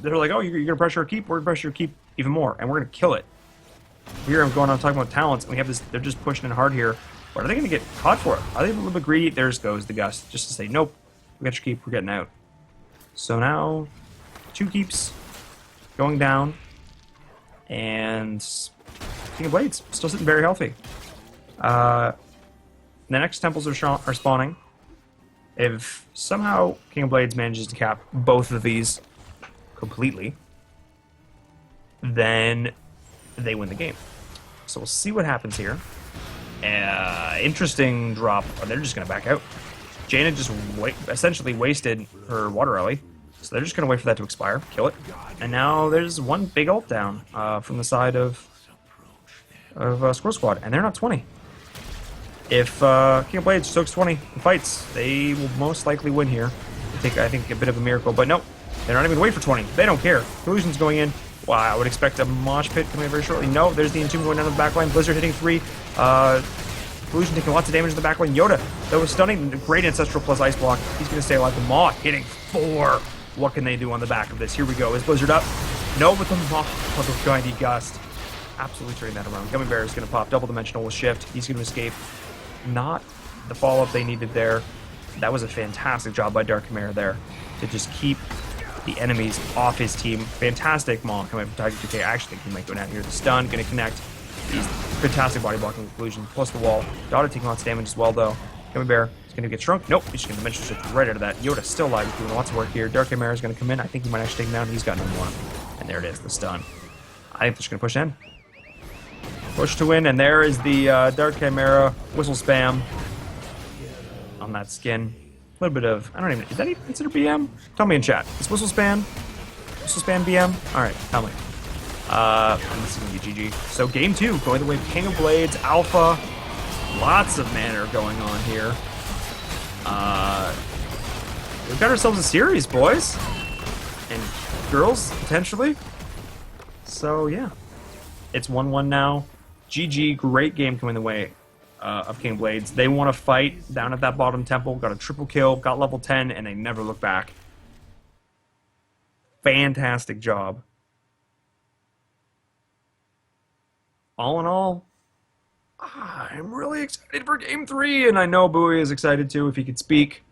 They're like, oh, you're going to pressure our keep? We're going to pressure your keep even more, and we're going to kill it. Here I'm going on talking about talents, and we have this... They're just pushing in hard here. But are they going to get caught for it? Are they a little bit greedy? There goes the Gust, just to say, nope, we got your keep, we're getting out. So now, 2 keeps going down, and King of Blades still sitting very healthy. The next temples are spawning. If somehow King of Blades manages to cap both of these completely, then they win the game. So we'll see what happens here. Interesting drop. Oh, they're just going to back out. Jaina just essentially wasted her Water Ellie. So they're just going to wait for that to expire, kill it. And now there's one big ult down from the side of Squirrel Squad. And they're not 20. If King of Blades soaks 20 and fights, they will most likely win here. I think a bit of a miracle. But nope, they're not even waiting for 20. They don't care. Collusion's going in. Wow, I would expect a mosh pit coming in very shortly. No, there's the Entomb going down the back line. Blizzard hitting 3. Collusion taking lots of damage in the back line. Yoda, that was stunning. Great Ancestral plus Ice Block. He's going to stay alive. The Maw hitting 4. What can they do on the back of this? Here we go. Is Blizzard up? No, but the Maw of the Mighty Gust. Absolutely turning that around. Gummy Bear is going to pop. Double Dimensional with Shift. He's going to escape. Not the follow-up they needed there. That was a fantastic job by Dark Chimera there to just keep the enemies off his team. Fantastic Maul coming from Tiger 2K. I actually think he might go down here. The stun, going to connect. He's fantastic body blocking conclusion, plus the wall. Dada taking lots of damage as well, though. Gummy Bear is going to get shrunk. Nope, he's just going to dimension shift right out of that. Yoda still alive. He's doing lots of work here. Dark Chimera is going to come in. I think he might actually take him down. He's got no more. And there it is, the stun. I think they're just going to push in. Push to win, and there is the Dark Chimera whistle spam on that skin. A little bit of, I don't even, is that even considered BM? Tell me in chat. Is whistle spam BM? Alright, tell me. This is going to be GG. So game 2, going the way of King of Blades, Alpha. Lots of mana going on here. We've got ourselves a series, boys. And girls, potentially. So, yeah. It's 1-1 now. GG, great game coming the way of King of Blades. They want to fight down at that bottom temple. Got a triple kill, got level 10, and they never look back. Fantastic job. All in all, I'm really excited for game 3, and I know Bowie is excited too. If he could speak,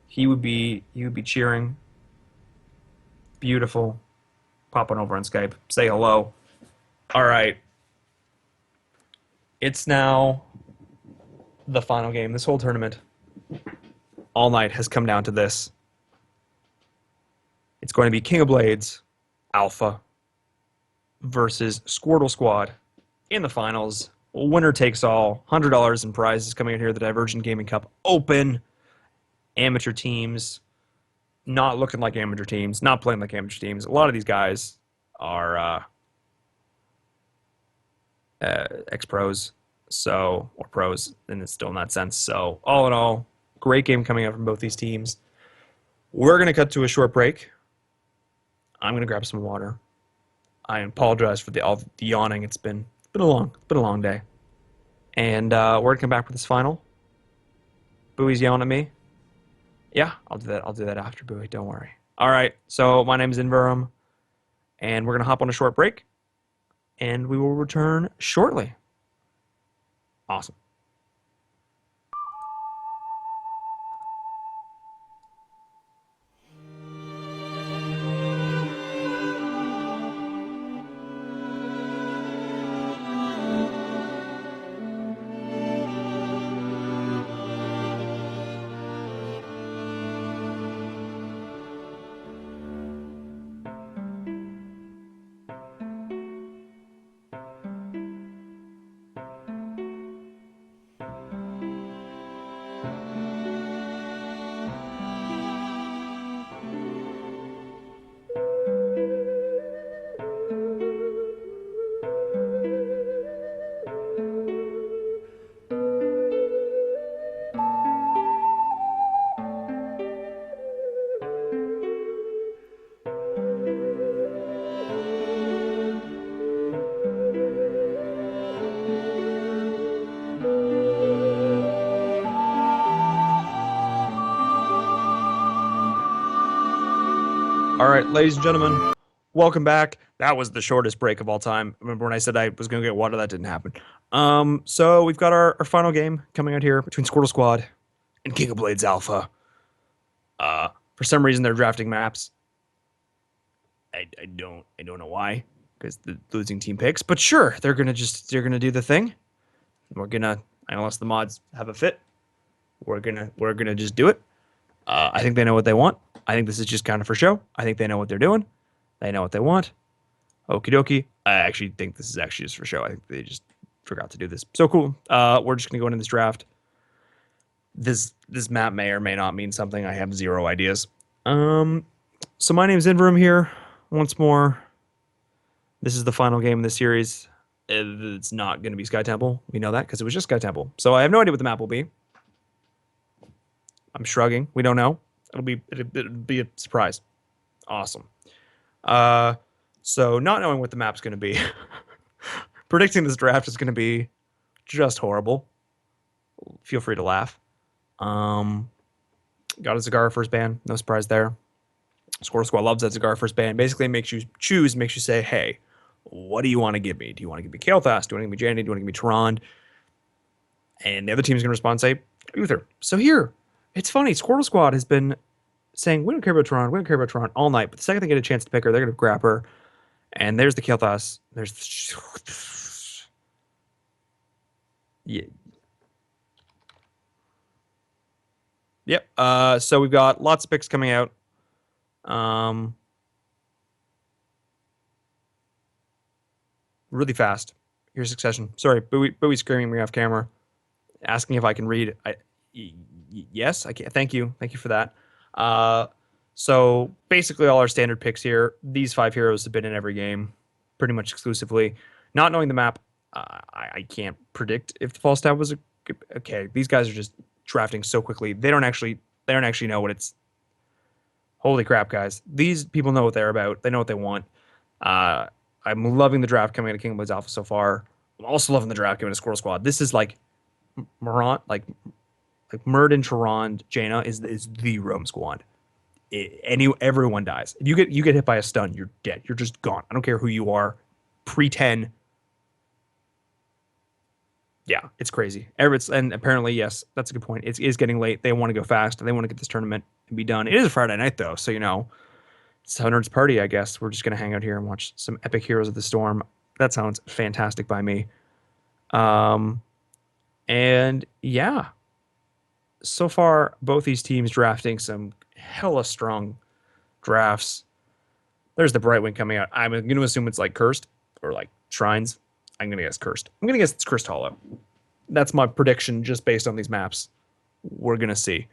he would be cheering. Beautiful. Pop on over on Skype. Say hello. All right. It's now the final game. This whole tournament, all night, has come down to this. It's going to be King of Blades, Alpha, versus Squirtle Squad in the finals. Winner takes all. $100 in prizes coming in here. The Divergent Gaming Cup Open. Amateur teams. Not looking like amateur teams. Not playing like amateur teams. A lot of these guys are ex-pros. So, or pros, and it's still in that sense. So, all in all, great game coming out from both these teams. We're going to cut to a short break. I'm going to grab some water. I apologize for all the yawning. It's been a long day. And we're going to come back for this final. Bowie's yelling at me. Yeah, I'll do that. I'll do that after Bowie. Don't worry. All right. So my name is Inverum, and we're going to hop on a short break, and we will return shortly. Awesome. All right, ladies and gentlemen, welcome back. That was the shortest break of all time. Remember when I said I was going to get water? That didn't happen. So we've got our final game coming out here between Squirtle Squad and King of Blades Alpha. For some reason, they're drafting maps. I don't know why, because the losing team picks. But sure, they're gonna do the thing. We're gonna, unless the mods have a fit, we're gonna just do it. I think they know what they want. I think this is just kind of for show. I think they know what they're doing. They know what they want. Okie dokie. I actually think this is actually just for show. I think they just forgot to do this. So cool. We're just going to go into this draft. This map may or may not mean something. I have zero ideas. So my name's Inverum here. Once more, this is the final game in this series. It's not going to be Sky Temple. We know that because it was just Sky Temple. So I have no idea what the map will be. I'm shrugging. We don't know. It'll be a surprise. Awesome. So not knowing what the map's going to be, predicting this draft is going to be just horrible. Feel free to laugh. Got a Zagara first ban. No surprise there. Squirtle Squad loves that Zagara first ban. Basically makes you say, hey, what do you want to give me? Do you want to give me Kael'thas? Do you want to give me Jandy? Do you want to give me Tyrande? And the other team's going to respond and say, Uther. So here, it's funny. Squirtle Squad has been saying, we don't care about Tron, we don't care about Tron all night. But the second they get a chance to pick her, they're going to grab her. And there's the Kael'thas. There's the... Yeah. Yep. So we've got lots of picks coming out. Really fast. Here's Succession. Sorry, Bowie's screaming me off camera, asking if I can read. Yes, I can. Thank you for that. So basically, all our standard picks here. These 5 heroes have been in every game, pretty much exclusively. Not knowing the map, I can't predict if the Falstaff was okay. These guys are just drafting so quickly. They don't actually know what it's. Holy crap, guys! These people know what they're about. They know what they want. I'm loving the draft coming out of Kingdom Blades Alpha so far. I'm also loving the draft coming out of Squirrel Squad. This is like Morant, like Murd and Charon, Jaina is the Rome Squad. Everyone dies. You get hit by a stun, you're dead. You're just gone. I don't care who you are. Pre-10. Yeah, it's crazy. And apparently, yes, that's a good point. It is getting late. They want to go fast. They want to get this tournament and be done. It is a Friday night, though, so, it's Nerds Party, I guess. We're just going to hang out here and watch some epic Heroes of the Storm. That sounds fantastic by me. And, yeah. So far, both these teams drafting some hella strong drafts. There's the Brightwing coming out. I'm going to assume it's like Cursed or like Shrines. I'm going to guess Cursed. I'm going to guess it's Cursed Hollow. That's my prediction just based on these maps. We're going to see.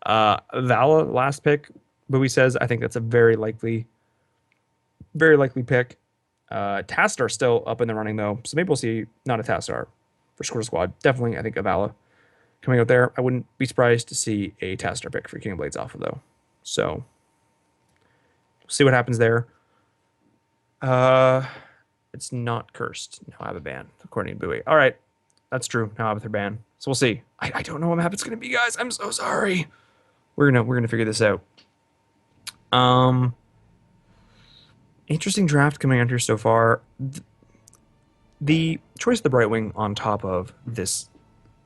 Vala, last pick. Bowie says, I think that's a very likely pick. Tastar still up in the running, though. So maybe we'll see not a Tastar for Squirrel Squad. Definitely, I think, a Vala coming out there. I wouldn't be surprised to see a Tastar pick for King of Blades Alpha, though. So, we'll see what happens there. It's not Cursed. No Ababan, according to Bowie. All right, that's true. No Abathur ban. So we'll see. I don't know what map it's gonna be, guys. I'm so sorry. We're gonna figure this out. Interesting draft coming out here so far. The choice of the Brightwing on top of this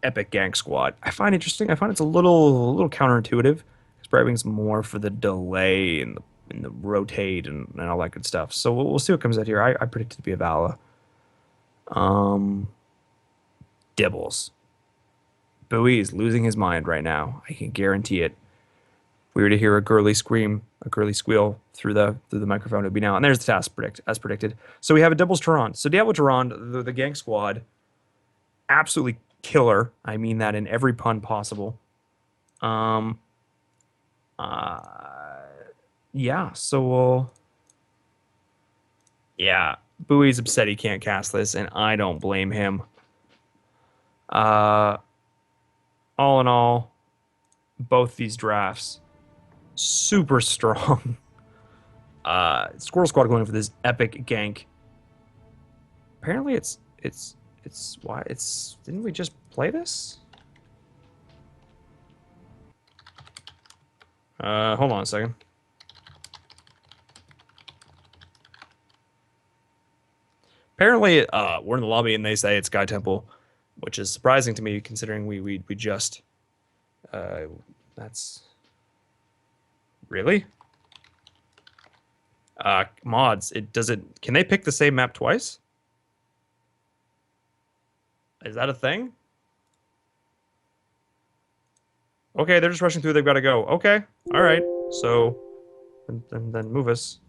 epic gank squad, I find interesting. I find it's a little counterintuitive. Because Brightwing's more for the delay and the rotate and all that good stuff. So we'll see what comes out here. I predict it to be a Vala. Dibbles. Bowie is losing his mind right now. I can guarantee it. If we were to hear a girly scream, a girly squeal through the microphone, it'd be now. And there's the task as predicted. So we have a Dibbles Tehran. So Diablo Tehran, the gank squad, absolutely killer. I mean that in every pun possible. Yeah, so we'll... Yeah, Bowie's upset he can't cast this, and I don't blame him. All in all, both these drafts, super strong. Squirrel Squad going for this epic gank. Apparently it's why it's... Didn't we just play this? Hold on a second. Apparently, we're in the lobby and they say it's Sky Temple, which is surprising to me considering we just... that's... Really? Mods, can they pick the same map twice? Is that a thing? Okay, they're just rushing through. They've got to go. Okay, all right. So, then move us.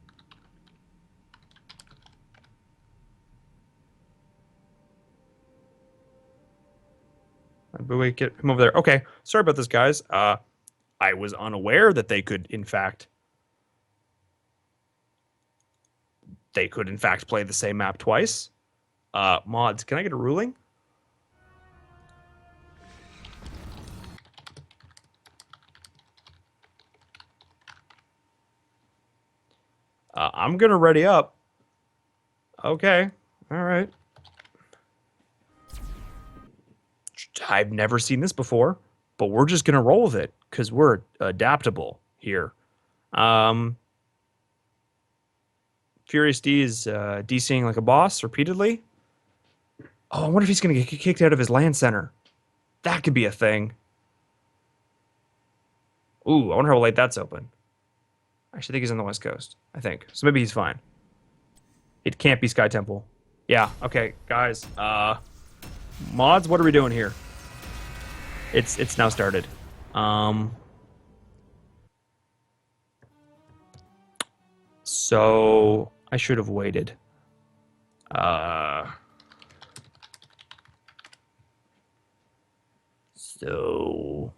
Bowie, get him over there. Okay, sorry about this, guys. I was unaware that they could, in fact, play the same map twice. Mods, can I get a ruling? I'm gonna ready up. Okay, all right. I've never seen this before, but we're just gonna roll with it because we're adaptable here. Furious D is DCing like a boss repeatedly. Oh, I wonder if he's gonna get kicked out of his land center. That could be a thing. Ooh, I wonder how late that's open. Actually, I think he's on the West Coast. I think. So maybe he's fine. It can't be Sky Temple. Yeah, okay, guys. Mods, what are we doing here? It's now started. So I should have waited. So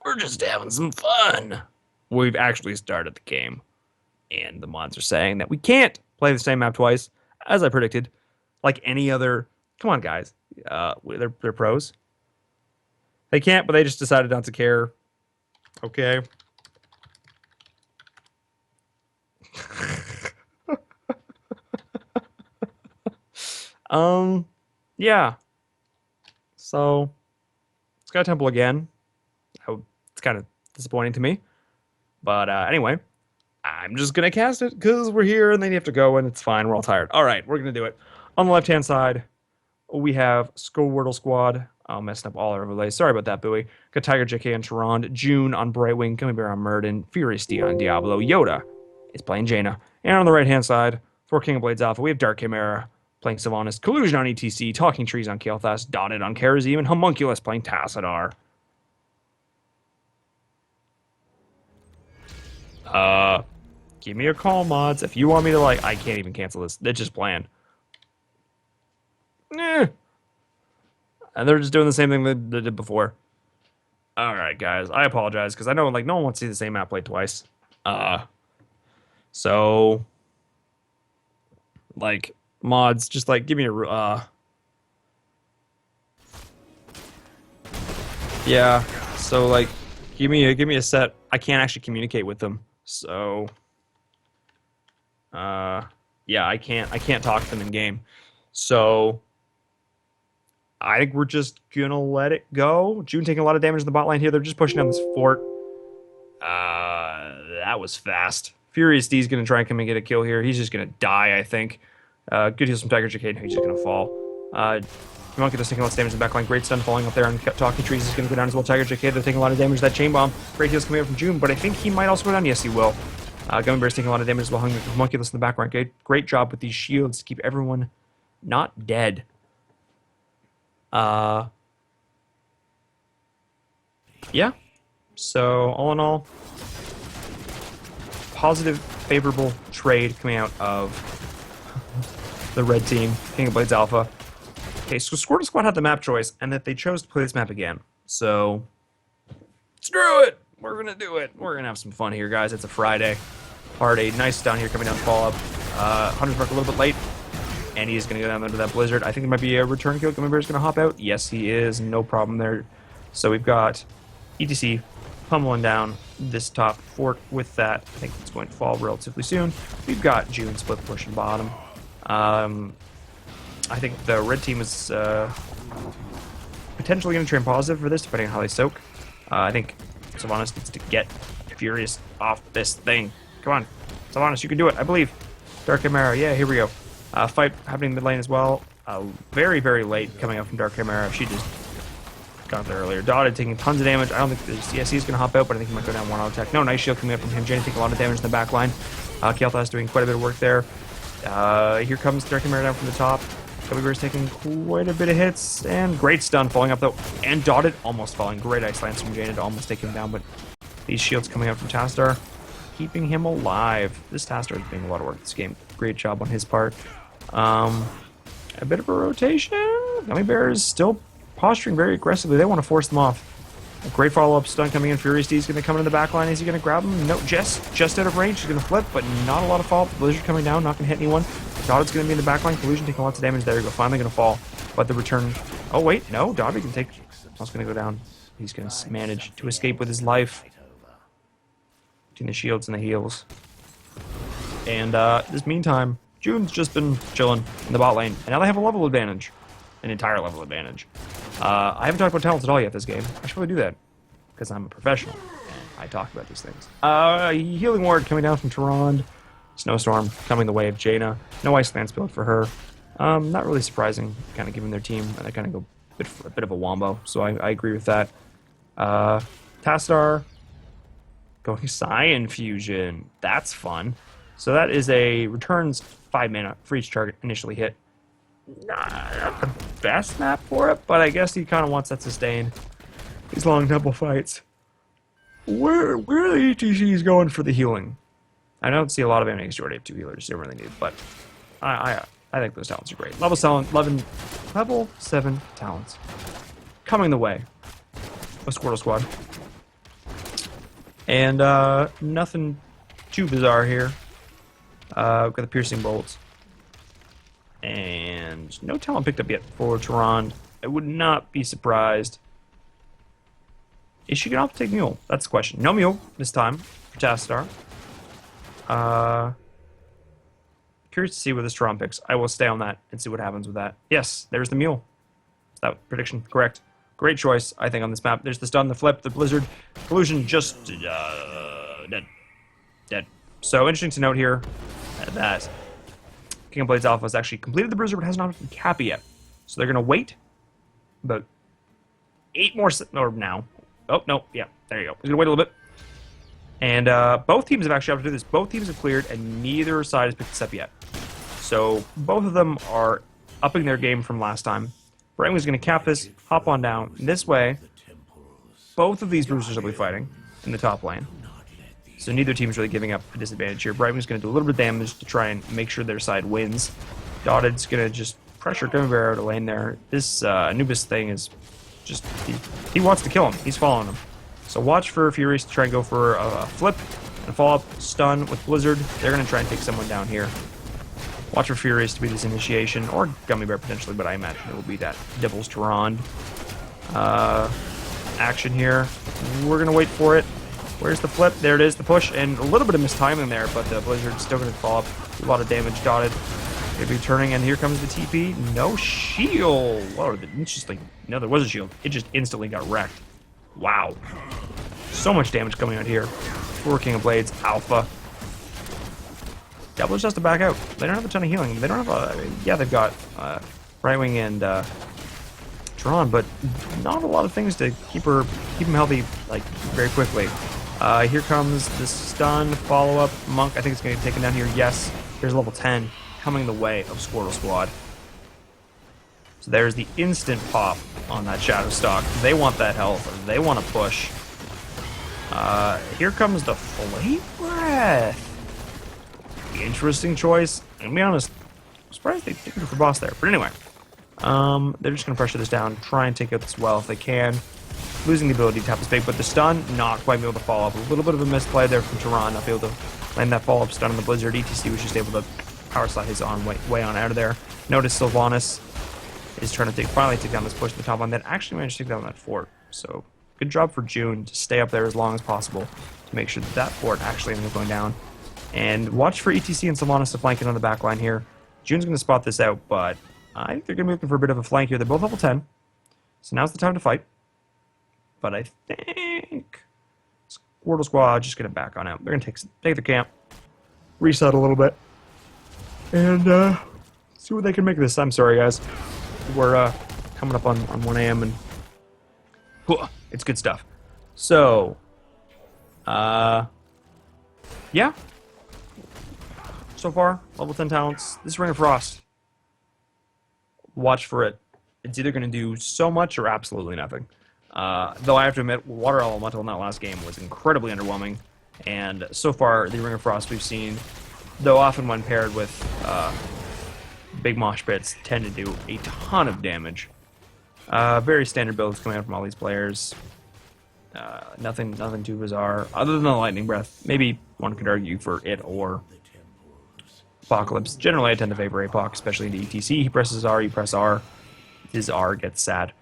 we're just having some fun. We've actually started the game, and the mods are saying that we can't play the same map twice, as I predicted. Like any other, come on, guys, they're pros. They can't, but they just decided not to care. Okay. Yeah. So, Sky Temple again. It's kind of disappointing to me. But anyway, I'm just going to cast it because we're here and then you have to go and it's fine. We're all tired. All right, we're going to do it. On the left-hand side, we have Squirtle Squad. I'm messing up all our overlays. Sorry about that, Bowie. Got Tiger JK on Tyrande, June on Brightwing, Gummy Bear on Murden, Furious D on Diablo, Yoda is playing Jaina. And on the right-hand side, for King of Blades Alpha, we have Dark Chimera playing Sylvanas, Collusion on ETC, Talking Trees on Kael'thas, Dotted on Kharazim, and Homunculus playing Tassadar. Give me a call, mods. If you want me to, like, I can't even cancel this. It's just planned. And they're just doing the same thing they did before. All right, guys. I apologize because I know, like, no one wants to see the same map played twice. So, like, mods, just, like, give me a, yeah. So, like, give me a set. I can't actually communicate with them. So, yeah, I can't talk to them in game. So, I think we're just gonna let it go. June taking a lot of damage in the bot lane here. They're just pushing down this fort. That was fast. Furious D's gonna try and come and get a kill here. He's just gonna die, I think. Good heals from Tiger JK. He's just gonna fall. Homunculus taking lots of damage in the backline. Great stun falling up there on Talking Trees is gonna go down as well. Tiger JK, they're taking a lot of damage. That chain bomb. Great heals coming out from June, but I think he might also go down. Yes, he will. Gummy Bear's taking a lot of damage as well. Homunculus in the background. Great job with these shields to keep everyone not dead. Yeah. So all in all, positive, favorable trade coming out of the red team, King of Blades Alpha. Okay, so Squirtle Squad had the map choice, and that they chose to play this map again. So screw it. We're gonna do it. We're gonna have some fun here, guys. It's a Friday party. Nice down here coming down fall up. Hunter's Mark a little bit late. And he's going to go down under that blizzard. I think there might be a return kill. Gummy Bear's going to hop out. Yes, he is. No problem there. So we've got ETC pummeling down this top fort with that. I think it's going to fall relatively soon. We've got June split pushing bottom. I think the red team is potentially going to turn positive for this, depending on how they soak. I think Sylvanas needs to get Furious off this thing. Come on, Sylvanas, you can do it. I believe. Dark Chimera. Yeah, here we go. Fight happening mid lane as well. Very, very late coming up from Dark Chimera. She just got there earlier. Dotted taking tons of damage. I don't think the CSC is going to hop out, but I think he might go down one auto attack. No, nice shield coming up from him. Jenny taking a lot of damage in the back line. Kael'thas doing quite a bit of work there. Here comes Dark Chimera down from the top. Gummy Bear's taking quite a bit of hits. And great stun falling up though. And Dotted almost falling. Great ice lance from Jaina to almost take him down, but these shields coming out from Tassadar, keeping him alive. This Tassadar is doing a lot of work this game. Great job on his part. A bit of a rotation. Gummy Bear is still posturing very aggressively. They want to force them off. A great follow-up stun coming in. Furious D is going to come into the back line. Is he going to grab him? No, just out of range. He's going to flip, but not a lot of fall. The blizzard coming down, not going to hit anyone. Dodded's going to be in the back line. Collusion taking lots of damage. There you go. Finally going to fall. But the return... Oh, wait. No, Dodded can take... That's going to go down. He's going to manage to escape with his life. Between the shields and the heals. And this meantime... June's just been chilling in the bot lane, and now they have a level advantage. An entire level advantage. I haven't talked about talents at all yet this game. I should probably do that, because I'm a professional, and I talk about these things. Healing Ward coming down from Tyrande. Snowstorm coming the way of Jaina. No Ice Lance build for her. Not really surprising, kind of given their team, and they kind of go a bit of a wombo, so I agree with that. Tassadar Going Cyan Fusion. That's fun. So that is a returns 5 mana for each target initially hit. Not the best map for it, but I guess he kind of wants that sustain. These long temple fights. Where are the ETCs going for the healing? I don't see a lot of enemies. Jordy have 2 healers. Don't really need, but I think those talents are great. Level 7 talents coming the way of Squirtle Squad, and nothing too bizarre here. We've got the piercing bolts, and no talent picked up yet for Tehran. I would not be surprised. Is she gonna have to take Mule? That's the question. No Mule this time for Tastar. Curious to see where this Tehran picks. I will stay on that and see what happens with that. Yes, there's the Mule. Is that prediction correct? Great choice, I think, on this map. There's the stun, the flip, the blizzard. Collusion just dead. Dead. So interesting to note here that King of Blades Alpha has actually completed the blizzard but has not been Cappy yet. So they're going to wait about 8 more or now. Oh, no, yeah, there you go. He's going to wait a little bit. And both teams have actually opted to do this. Both teams have cleared, and neither side has picked this up yet. So both of them are upping their game from last time. Brightwing's going to cap this, hop on down. This way, both of these bruisers will be fighting in the top lane. So neither team is really giving up a disadvantage here. Brightwing's going to do a little bit of damage to try and make sure their side wins. Dotted's going to just pressure Gummy Bear out of lane there. This Anubis thing is just... He wants to kill him. He's following him. So watch for Furies to try and go for a flip and follow-up stun with Blizzard. They're going to try and take someone down here. Watch for Furies to be this initiation, or Gummy Bear potentially, but I imagine it will be that Devil's Tehran action here. We're going to wait for it. Where's the flip? There it is, the push, and a little bit of mistiming there, but the Blizzard's still going to follow up. A lot of damage. Dotted. Maybe turning, and here comes the TP. No shield. Whoa, interesting. No, there was a shield. It just instantly got wrecked. Wow. So much damage coming out here for King of Blades Alpha. Diablo's just to back out. They don't have a ton of healing. They don't have a... Yeah, they've got Brightwing and Tehran, but not a lot of things to keep him healthy, like, very quickly. Here comes the stun follow-up. Monk, I think it's going to get taken down here. Yes, there's level 10 coming the way of Squirtle Squad. So there's the instant pop on that Shadow Stalk. They want that health. They want to push. Here comes the Flame Breath. Interesting choice. I'm gonna be honest, I'm surprised they didn't go for boss there. But anyway, they're just gonna pressure this down, try and take out this well if they can. Losing the ability to tap this big, but the stun, not quite able to follow up. A little bit of a misplay there from Tehran, not be able to land that follow-up stun on the Blizzard. ETC was just able to power slide his on way on out of there. Notice Sylvanas is trying to finally take down this push to the top line. That actually managed to take down that fort. So good job for June to stay up there as long as possible to make sure that that fort actually ended up going down. And watch for ETC and Sylvanas to flank in on the back line here. June's going to spot this out, but I think they're going to be looking for a bit of a flank here. They're both level 10, so now's the time to fight. But I think Squirtle Squad just going to back on out. They're going to take the camp, reset a little bit, and see what they can make of this. I'm sorry, guys. We're coming up on 1 a.m. and it's good stuff. So, yeah. So far, level 10 talents. This Ring of Frost. Watch for it. It's either going to do so much or absolutely nothing. Though I have to admit, Water Elemental in that last game was incredibly underwhelming. And so far, the Ring of Frost we've seen, though often when paired with big mosh pits, tend to do a ton of damage. Very standard builds coming out from all these players. Nothing too bizarre, other than the Lightning Breath. Maybe one could argue for it or Apocalypse. Generally, I tend to favor Apoc, especially in the ETC. He presses R, you press R. His R gets sad.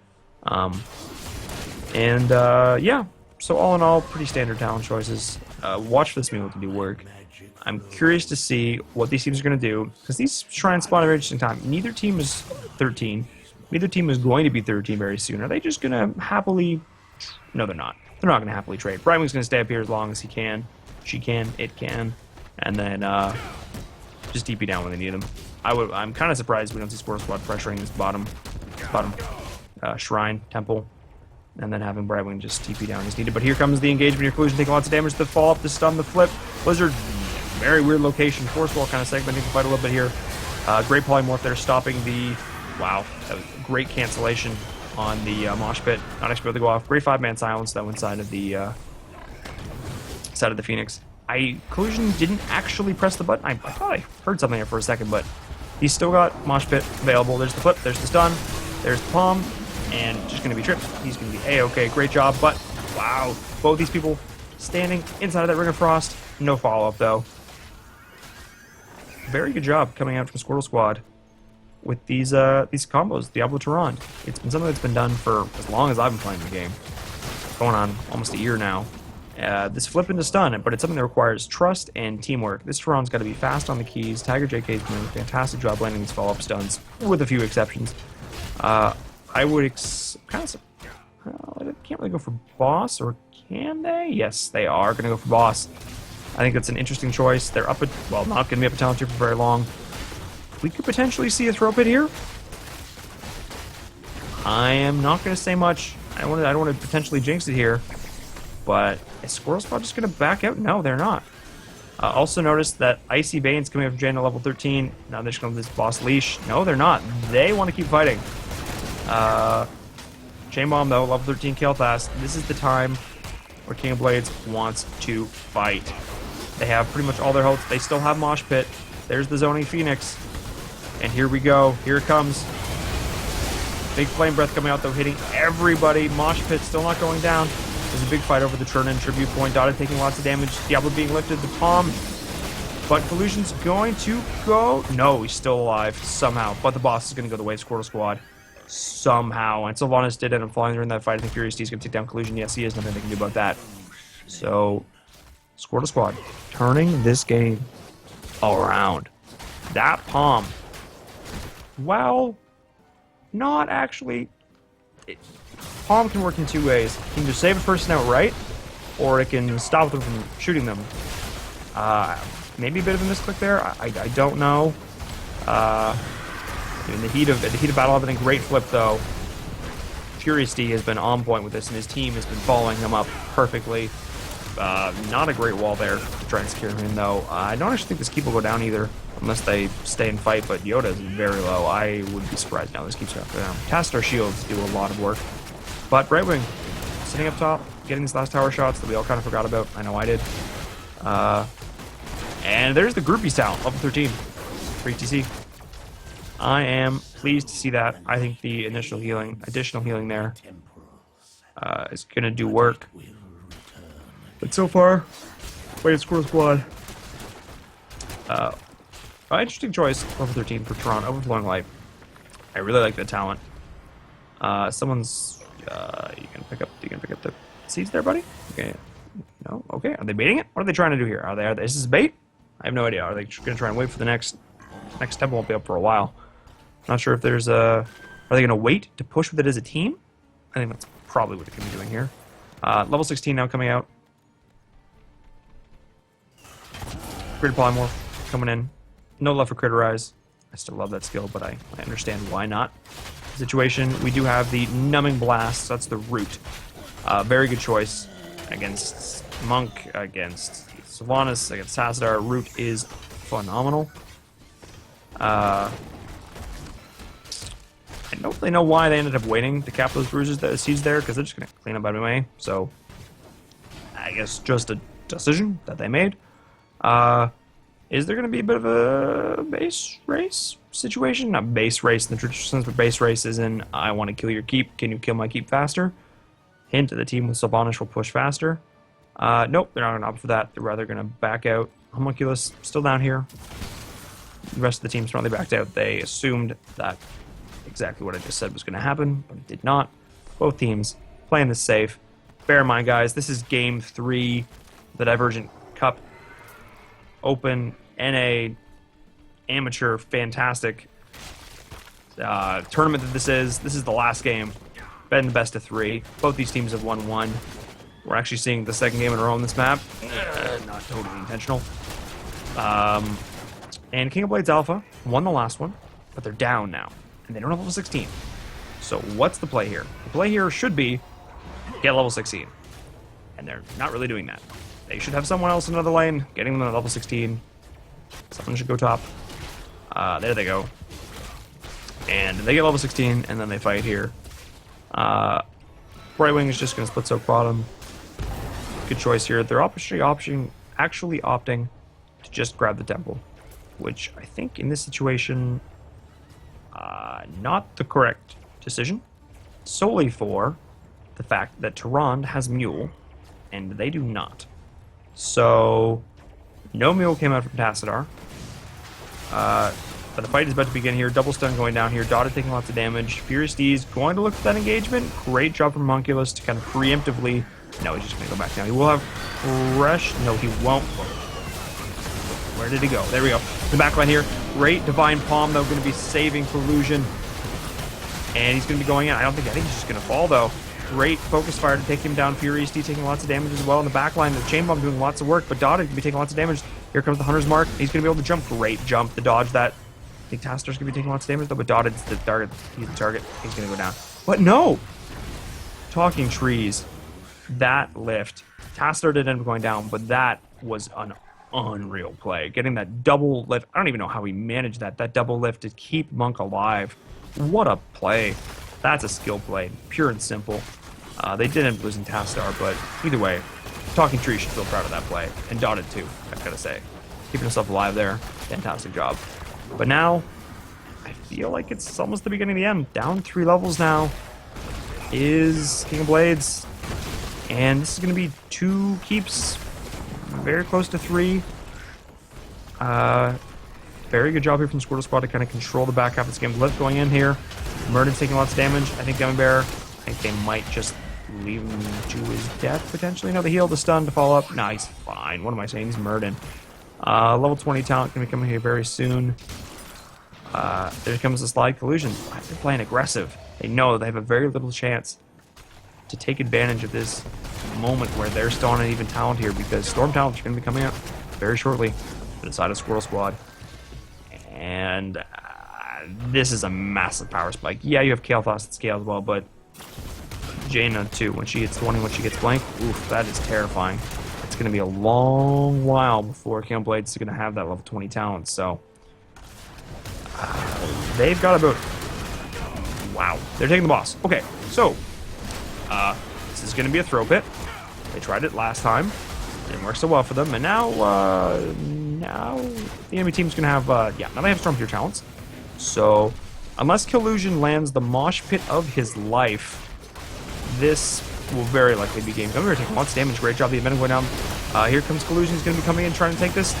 Yeah, so all in all, pretty standard talent choices. Watch for this mule to do work. I'm curious to see what these teams are going to do, because these shrines spawn at a very interesting time. Neither team is 13. Neither team is going to be 13 very soon. Are they just going to happily... No, they're not. They're not going to happily trade. Brightwing's going to stay up here as long as he can. She can. It can. And then just TP down when they need him. I'm kind of surprised we don't see Squirtle Squad pressuring this bottom shrine, temple. and then having Brightwing just TP down is needed. But here comes the engagement. Your Collusion taking lots of damage. The follow up, the stun, the flip. Blizzard, very weird location. Force Wall kind of segmenting the fight a little bit here. Great polymorph there, stopping the... Wow, that was great cancellation on the mosh pit. Not expected to go off. Great 5-man silence though inside of the Phoenix. Collusion didn't actually press the button. I thought I heard something there for a second, but he's still got mosh pit available. There's the flip, there's the stun, there's the palm, and just going to be tripped. He's going to be A-okay. Great job, but wow, both these people standing inside of that Ring of Frost. No follow-up though. Very good job coming out from Squirtle Squad with these combos, Diablo Tyrande. It's been something that's been done for as long as I've been playing the game. Going on almost a year now. This flip into stun, but it's something that requires trust and teamwork. This Tyrande's got to be fast on the keys. Tiger JK's doing a fantastic job landing these follow-up stuns, with a few exceptions. I would can't really go for boss, or can they? Yes, they are going to go for boss. I think that's an interesting choice. They're up at, well, not going to be up at talent tier for very long. We could potentially see a throw pit here. I am not going to say much. I don't want to potentially jinx it here. But is Squirtle Squad just going to back out? No, they're not. Also notice that Icy Veins coming up from Jaina level 13. Now they're just going to this boss leash. No, they're not. They want to keep fighting. Chain Bomb, though, level 13 Kael'thas. This is the time where King of Blades wants to fight. They have pretty much all their hopes. They still have Mosh Pit. There's the Zoning Phoenix. And here we go. Here it comes. Big Flame Breath coming out, though, hitting everybody. Mosh Pit still not going down. There's a big fight over the Turn-In Tribute Point. Dotted taking lots of damage. Diablo being lifted. The palm. But Collusion's going to go... No, he's still alive somehow. But the boss is going to go the way of Squirtle Squad. Somehow. And Sylvanas did end up flying during that fight. I think Furious D's going to take down Collusion. Yes, he is. Nothing they can do about that. So, Squirtle Squad turning this game around. That palm. Well, not actually... Palm can work in two ways. It can just save a person outright, or it can stop them from shooting them. Maybe a bit of a misclick there. I don't know. In the heat of battle, having a great flip though. Furious D has been on point with this, and his team has been following him up perfectly. Not a great wall there to try and secure him though. I don't actually think this keep will go down either, unless they stay and fight. But Yoda is very low. I would be surprised now this keeps going down. Tassadar shields do a lot of work. But Brightwing, sitting up top, getting these last tower shots that we all kind of forgot about. I know I did. And there's the Groupies talent, level 13, for ETC. I am pleased to see that. I think the additional healing there is going to do work. But so far, wait, Squirtle Squad. Interesting choice, level 13 for Tron, Overflowing Light. I really like that talent. Someone's... you can pick up the seeds there, buddy? Okay. No? Okay. Are they baiting it? What are they trying to do here? Are they is this bait? I have no idea. Are they just going to try and wait for the next temple? Won't be up for a while. Not sure if there's a... Are they going to wait to push with it as a team? I think that's probably what it could be doing here. Level 16 now coming out. Grid Polymorph coming in. No love for Critterize. I still love that skill, but I understand why not. Situation, we do have the Numbing Blast. That's the root. Very good choice against Monk, against Sylvanas, against Tassadar. Root is phenomenal. I don't really know why they ended up waiting to cap those bruises that seeds there, because they're just going to clean up anyway. So, I guess just a decision that they made. Is there going to be a bit of a base race situation? Not base race in the traditional sense, but base race is in, I want to kill your keep. Can you kill my keep faster? Hint, the team with Sylvanas will push faster. Nope, they're not going to opt for that. They're rather going to back out. Homunculus still down here. The rest of the team smartly backed out. They assumed that exactly what I just said was going to happen, but it did not. Both teams playing this safe. Bear in mind, guys, this is Game 3, the Divergent Cup. Open, NA, amateur, fantastic tournament that this is. This is the last game. Been the best of 3. Both these teams have won 1. We're actually seeing the second game in a row on this map. Not totally intentional. And King of Blades Alpha won the last one, but they're down now. And they don't have level 16. So what's the play here? The play here should be get level 16. And they're not really doing that. They should have someone else in another lane, getting them to level 16. Someone should go top. There they go. And they get level 16, and then they fight here. Right wing is just going to split soak bottom. Good choice here. They're actually opting to just grab the temple, which I think in this situation, not the correct decision, solely for the fact that Tyrande has Mule, and they do not. So, no Mule came out from Tassadar. But the fight is about to begin here. Double stun going down here. Dotted taking lots of damage. Furious D is going to look for that engagement. Great job from Monculus to kind of preemptively... No, he's just going to go back down. He will have fresh... No, he won't. Where did he go? There we go. The backline here. Great Divine Palm, though, going to be saving Collusion. And he's going to be going in. I think he's just going to fall, though. Great focus fire to take him down. Furious D taking lots of damage as well. In the backline, the Chain Bomb doing lots of work, but Dotted can be taking lots of damage. Here comes the Hunter's Mark. He's going to be able to jump. Great jump to dodge that. I think Tassadar's going to be taking lots of damage, though, but Dotted's the target. He's the target. He's going to go down. But no! Talking trees. That lift. Tassadar did end up going down, but that was an unreal play. Getting that double lift. I don't even know how he managed that. That double lift to keep Monk alive. What a play. That's a skill play. Pure and simple. They did end up losing Tassadar, but either way, Talking Tree should feel proud of that play. And Dotted too, I've got to say. Keeping himself alive there. Fantastic job. But now, I feel like it's almost the beginning of the end. Down 3 levels now is King of Blades. And this is going to be 2 keeps. Very close to 3. Very good job here from Squirtle Squad to kind of control the back half of this game. Lift going in here. Murden's taking lots of damage. I think Demon Bear, I think they might just leave him to his death, potentially. No, the heal, the stun to follow up. Nah, he's fine. What am I saying? He's Murden. Level 20 talent going to be coming here very soon. There comes the Slide Collusion. They're playing aggressive. They know they have a very little chance to take advantage of this moment where they're still on an even talent here, because Storm talents are going to be coming out very shortly to the side of Squirtle Squad. And this is a massive power spike. Yeah, you have Kael'thas at scale as well, but Jaina too. When she hits 20, when she gets blank, oof, that is terrifying. It's going to be a long while before King of Blades is going to have that level 20 talent. So they've got about... Wow, they're taking the boss. Okay, so this is going to be a throw pit. They tried it last time. Didn't work so well for them, and now the enemy team's going to have now they have Storm Tier talents. So unless Collusion lands the mosh pit of his life, this will very likely be game. We're taking lots of damage. Great job the event going down. Here comes Collusion. He's going to be coming in trying to take this.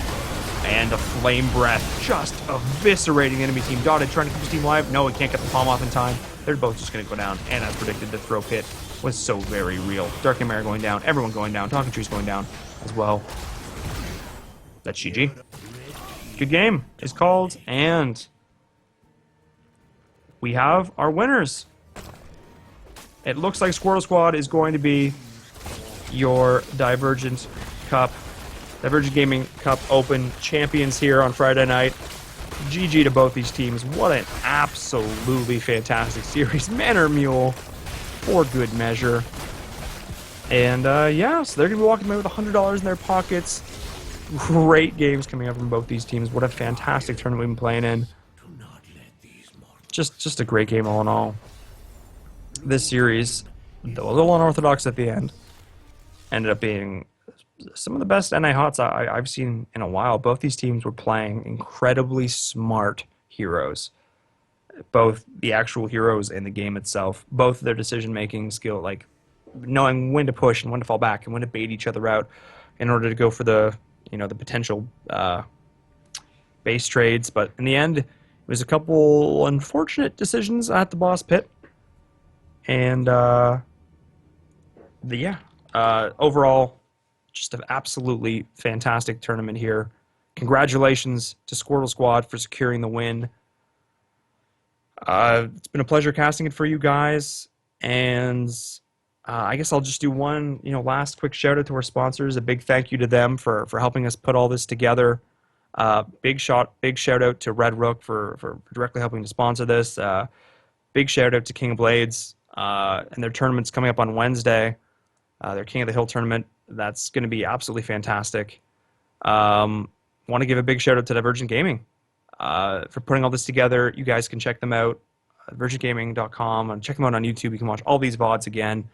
And a Flame Breath just eviscerating the enemy team. Dotted trying to keep his team alive. No, he can't get the palm off in time. They're both just going to go down. And as predicted, the throw pit was so very real. Dark Mare going down. Everyone going down. Talking Tree's going down as well. That's GG. Good game is called. And we have our winners. It looks like Squirtle Squad is going to be your Divergent Gaming Cup Open champions here on Friday night. GG to both these teams. What an absolutely fantastic series. Manor Mule for good measure. And yeah, so they're going to be walking away with $100 in their pockets. Great games coming up from both these teams. What a fantastic tournament we've been playing in. Just a great game all in all. This series, though a little unorthodox at the end, ended up being some of the best NA HOTS I've seen in a while. Both these teams were playing incredibly smart heroes. Both the actual heroes and the game itself. Both their decision-making skill, like knowing when to push and when to fall back and when to bait each other out in order to go for the potential base trades. But in the end, it was a couple unfortunate decisions at the boss pit. And overall, just an absolutely fantastic tournament here. Congratulations to Squirtle Squad for securing the win. It's been a pleasure casting it for you guys, and I guess I'll just do one last quick shout out to our sponsors. A big thank you to them for helping us put all this together. Big shout out to Red Rook for directly helping to sponsor this. Big shout out to King of Blades and their tournament's coming up on Wednesday. their King of the Hill tournament. That's going to be absolutely fantastic. Want to give a big shout out to Divergent Gaming for putting all this together. You guys can check them out, divergentgaming.com, and check them out on YouTube. You can watch all these VODs again.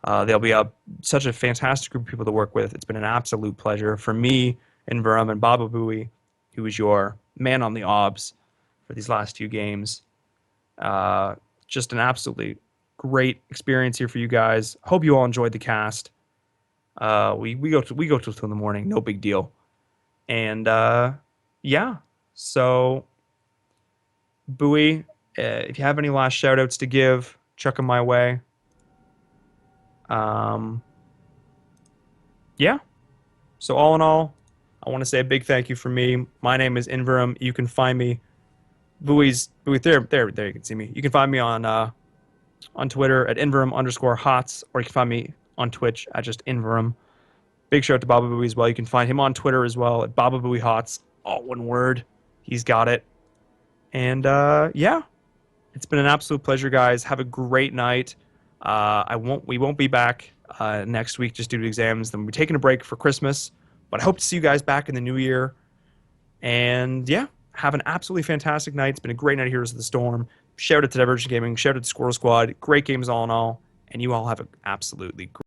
They'll be such a fantastic group of people to work with. It's been an absolute pleasure for me, Inverum, and Baba Booey, who is your man on the obs for these last 2 games. Just an absolutely great experience here for you guys. Hope you all enjoyed the cast. We go till 2 in the morning, no big deal. And yeah, so Bowie, if you have any last shout outs to give, chuck them my way. Yeah. So all in all, I want to say a big thank you from me. My name is Inverum. You can find me. Bowie, there you can see me. You can find me on Twitter at Inverum_hots, or you can find me on Twitch at just Inverum. Big shout out to Baba Booey as well. You can find him on Twitter as well at Baba Booey Hots, all one word. He's got it. And yeah, it's been an absolute pleasure, guys. Have a great night. We won't be back next week just due to exams. Then we'll be taking a break for Christmas. But I hope to see you guys back in the new year. And yeah, have an absolutely fantastic night. It's been a great night of Heroes of the Storm. Shout out to Divergent Gaming. Shout out to Squirrel Squad. Great games all in all. And you all have an absolutely great